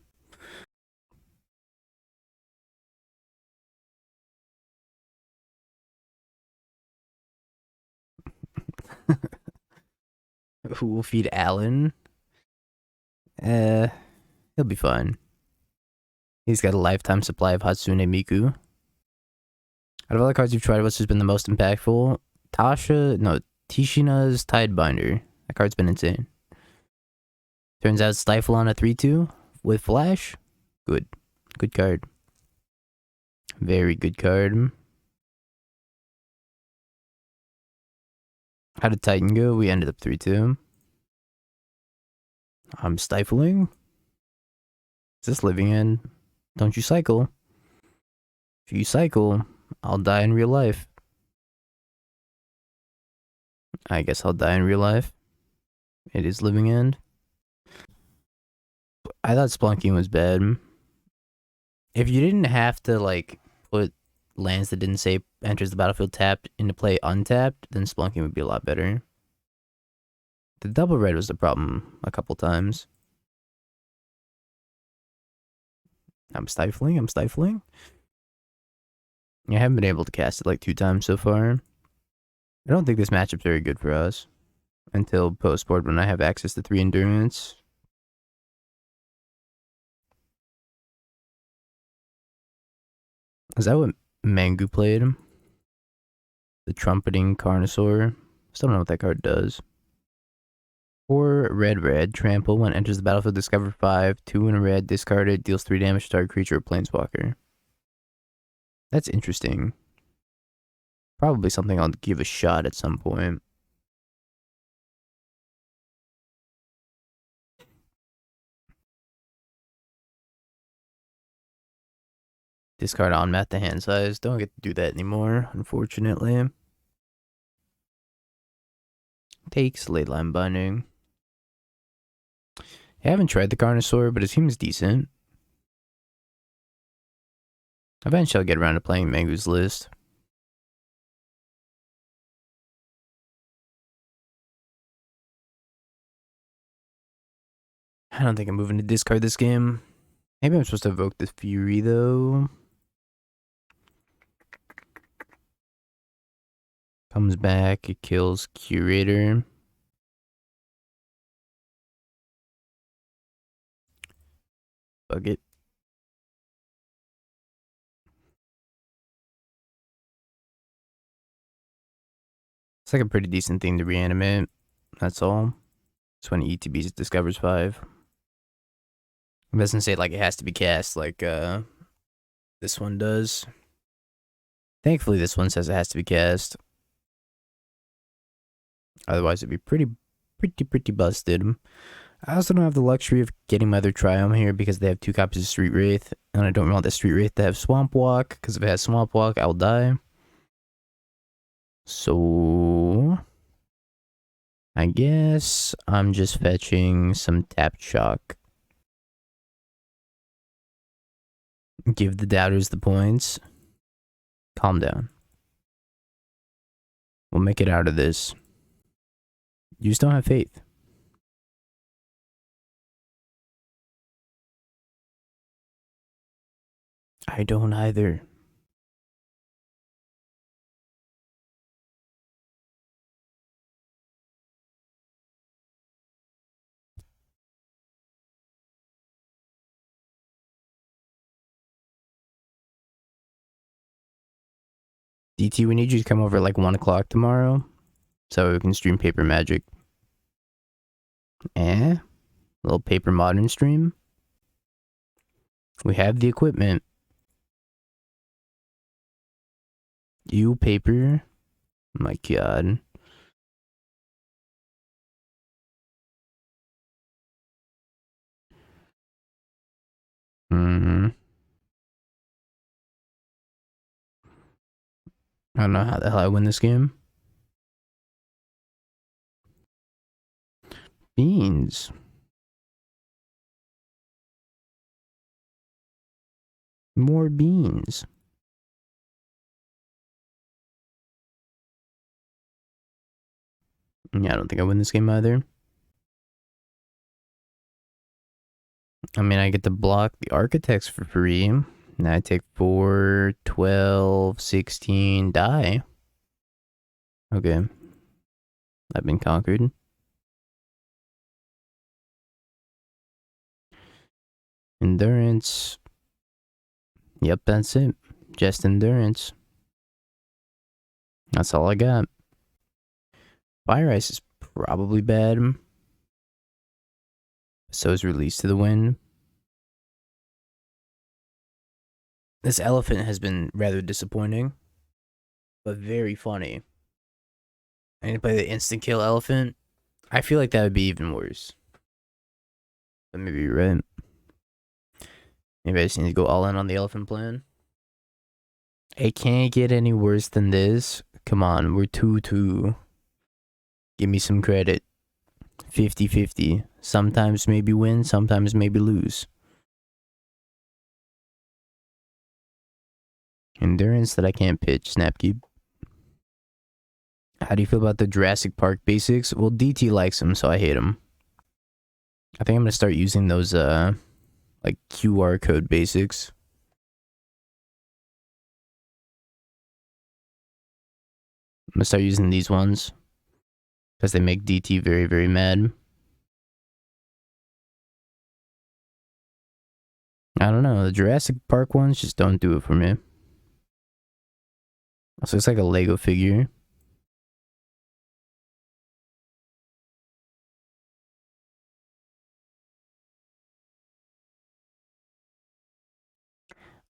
Speaker 1: Who will feed Alan? He'll be fine. He's got a lifetime supply of Hatsune Miku. Out of all the cards you've tried, what's just been the most impactful? Tishina's Tidebinder. That card's been insane. Turns out Stifle on a 3-2 with Flash. Good. Good card. Very good card. How did Titan go? We ended up 3-2. I'm stifling. Is this living end? Don't you cycle. If you cycle, I'll die in real life. I guess I'll die in real life. It is living end. I thought Splunking was bad. If you didn't have to like put lands that didn't say enters the battlefield tapped into play untapped, then Splunking would be a lot better. The double red was the problem a couple times. I'm stifling. I haven't been able to cast it like 2 times so far. I don't think this matchup's very good for us until post board when I have access to 3 endurance. Is that what Mangu played? The Trumpeting Carnosaur. Still don't know what that card does. 4 red, trample. When enters the battlefield, discover 5. 2 in a red, discard it, deals 3 damage to target creature or planeswalker. That's interesting. Probably something I'll give a shot at some point. Discard Omnath to hand size. Don't get to do that anymore, unfortunately. Takes Leyline Binding. I haven't tried the Carnosaur, but it seems decent. Eventually I'll get around to playing Mangu's list. I don't think I'm moving to discard this game. Maybe I'm supposed to evoke the Fury, though. Comes back, it kills Curator. Bug it. It's like a pretty decent thing to reanimate. That's all. It's when ETB discovers 5. It doesn't say like it has to be cast like this one does. Thankfully this one says it has to be cast. Otherwise it'd be pretty busted. I also don't have the luxury of getting my other Triome here because they have 2 copies of Street Wraith, and I don't want the Street Wraith to have Swamp Walk, because if it has Swamp Walk, I'll die. So I guess I'm just fetching some Tapped Shock. Give the doubters the points. Calm down. We'll make it out of this. You just don't have faith. I don't either. DT, we need you to come over at like 1 o'clock tomorrow so we can stream Paper Magic. Little Paper Modern stream. We have the equipment. You paper. My god. I don't know how the hell I win this game. Beans. More beans. Yeah, I don't think I win this game either. I mean, I get to block the architects for free. And I take 4, 12, 16, die. Okay. I've been conquered. Endurance. Yep, that's it. Just endurance. That's all I got. Fire Ice is probably bad. So is Release to the Wind. This elephant has been rather disappointing, but very funny. I need to play the instant kill elephant. I feel like that would be even worse. But maybe you're right. Maybe I just need to go all in on the elephant plan. It can't get any worse than this. Come on, we're 2-2. Give me some credit. 50-50. Sometimes maybe win, sometimes maybe lose. Endurance that I can't pitch. Snapkeep. How do you feel about the Jurassic Park basics? Well, DT likes them, so I hate them. I think I'm gonna start using those like QR code basics. I'm gonna start using these ones because they make DT very, very mad. I don't know, the Jurassic Park ones just don't do it for me. Also, it's like a Lego figure.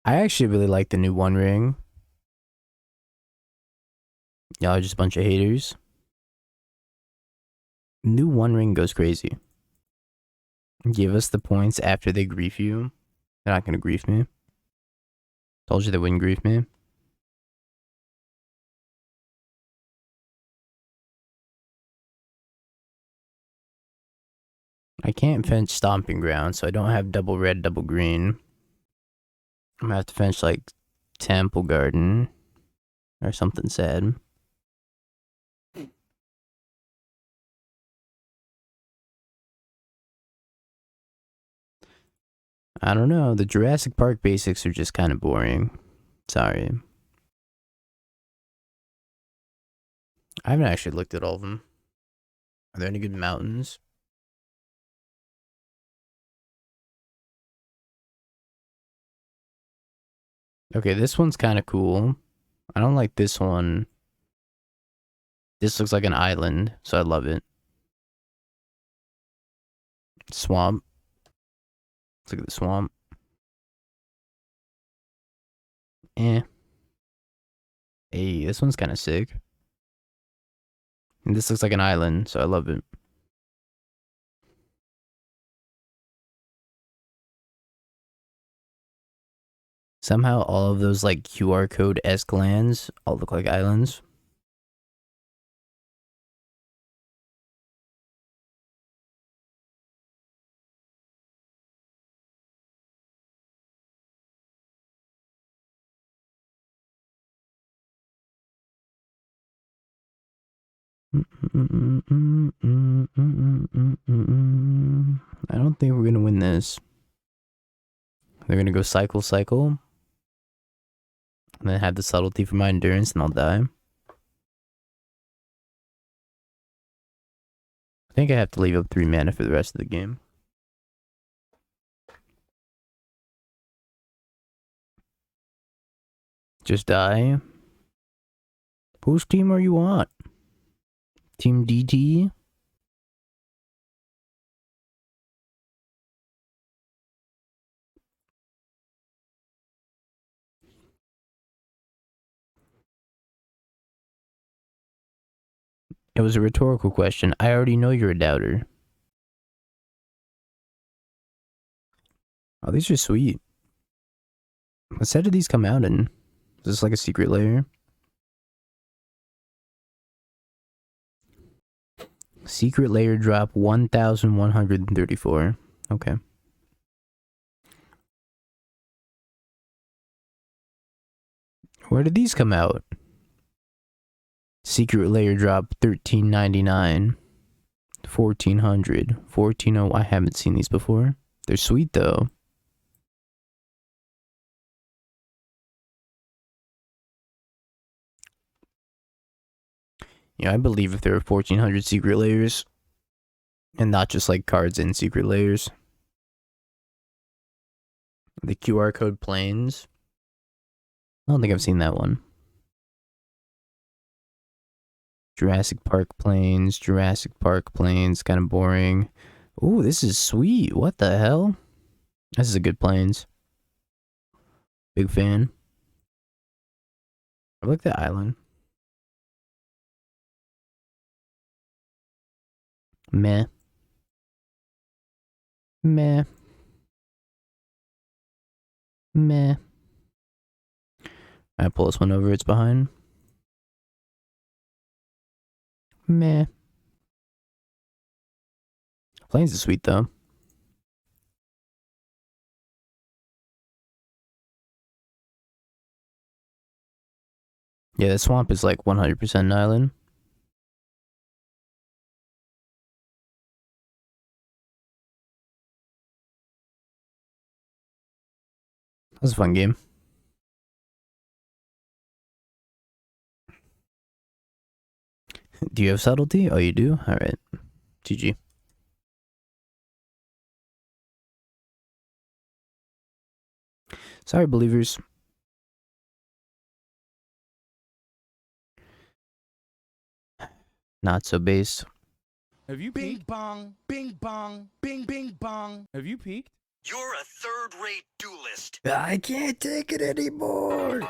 Speaker 1: I actually really like the new One Ring. Y'all are just a bunch of haters. New One Ring goes crazy. Give us the points after they grief you. They're not gonna grief me. Told you they wouldn't grief me. I can't fetch Stomping Ground, so I don't have double red, double green. I'm gonna have to fetch like Temple Garden or something sad. I don't know, the Jurassic Park basics are just kind of boring. Sorry. I haven't actually looked at all of them. Are there any good mountains? Okay, this one's kind of cool. I don't like this one. This looks like an island, so I love it. Swamp. Let's look at the swamp. Eh. Hey, this one's kind of sick. And this looks like an island, so I love it. Somehow all of those like QR code-esque lands all look like islands. I don't think we're gonna win this. They're gonna go cycle, cycle. And then have the subtlety for my endurance and I'll die. I think I have to leave up 3 mana for the rest of the game. Just die. Whose team are you on? Team DT? It was a rhetorical question. I already know you're a doubter. Oh, these are sweet. What set did these come out in? Is this like a secret layer? Secret layer drop 1,134. Okay. Where did these come out? Secret layer drop 1399. 1400. 1400. I haven't seen these before. They're sweet though. Yeah, I believe if there are 1400 secret layers and not just like cards in secret layers. The QR code planes. I don't think I've seen that one. Jurassic Park planes, Jurassic Park planes, kind of boring. Ooh, this is sweet. What the hell? This is a good planes. Big fan. I like the island. Meh. Meh. Meh. I pull this one over, it's behind. Meh. Plains is sweet though. Yeah, the swamp is like 100% island. That was a fun game. Do you have subtlety? Oh, you do? Alright. GG. Sorry, believers. Not so base.
Speaker 2: Have you peeked?
Speaker 3: Bing bong, bing bong, bing bing bong.
Speaker 2: Have you peeked?
Speaker 3: You're a third-rate duelist.
Speaker 1: I can't take it anymore.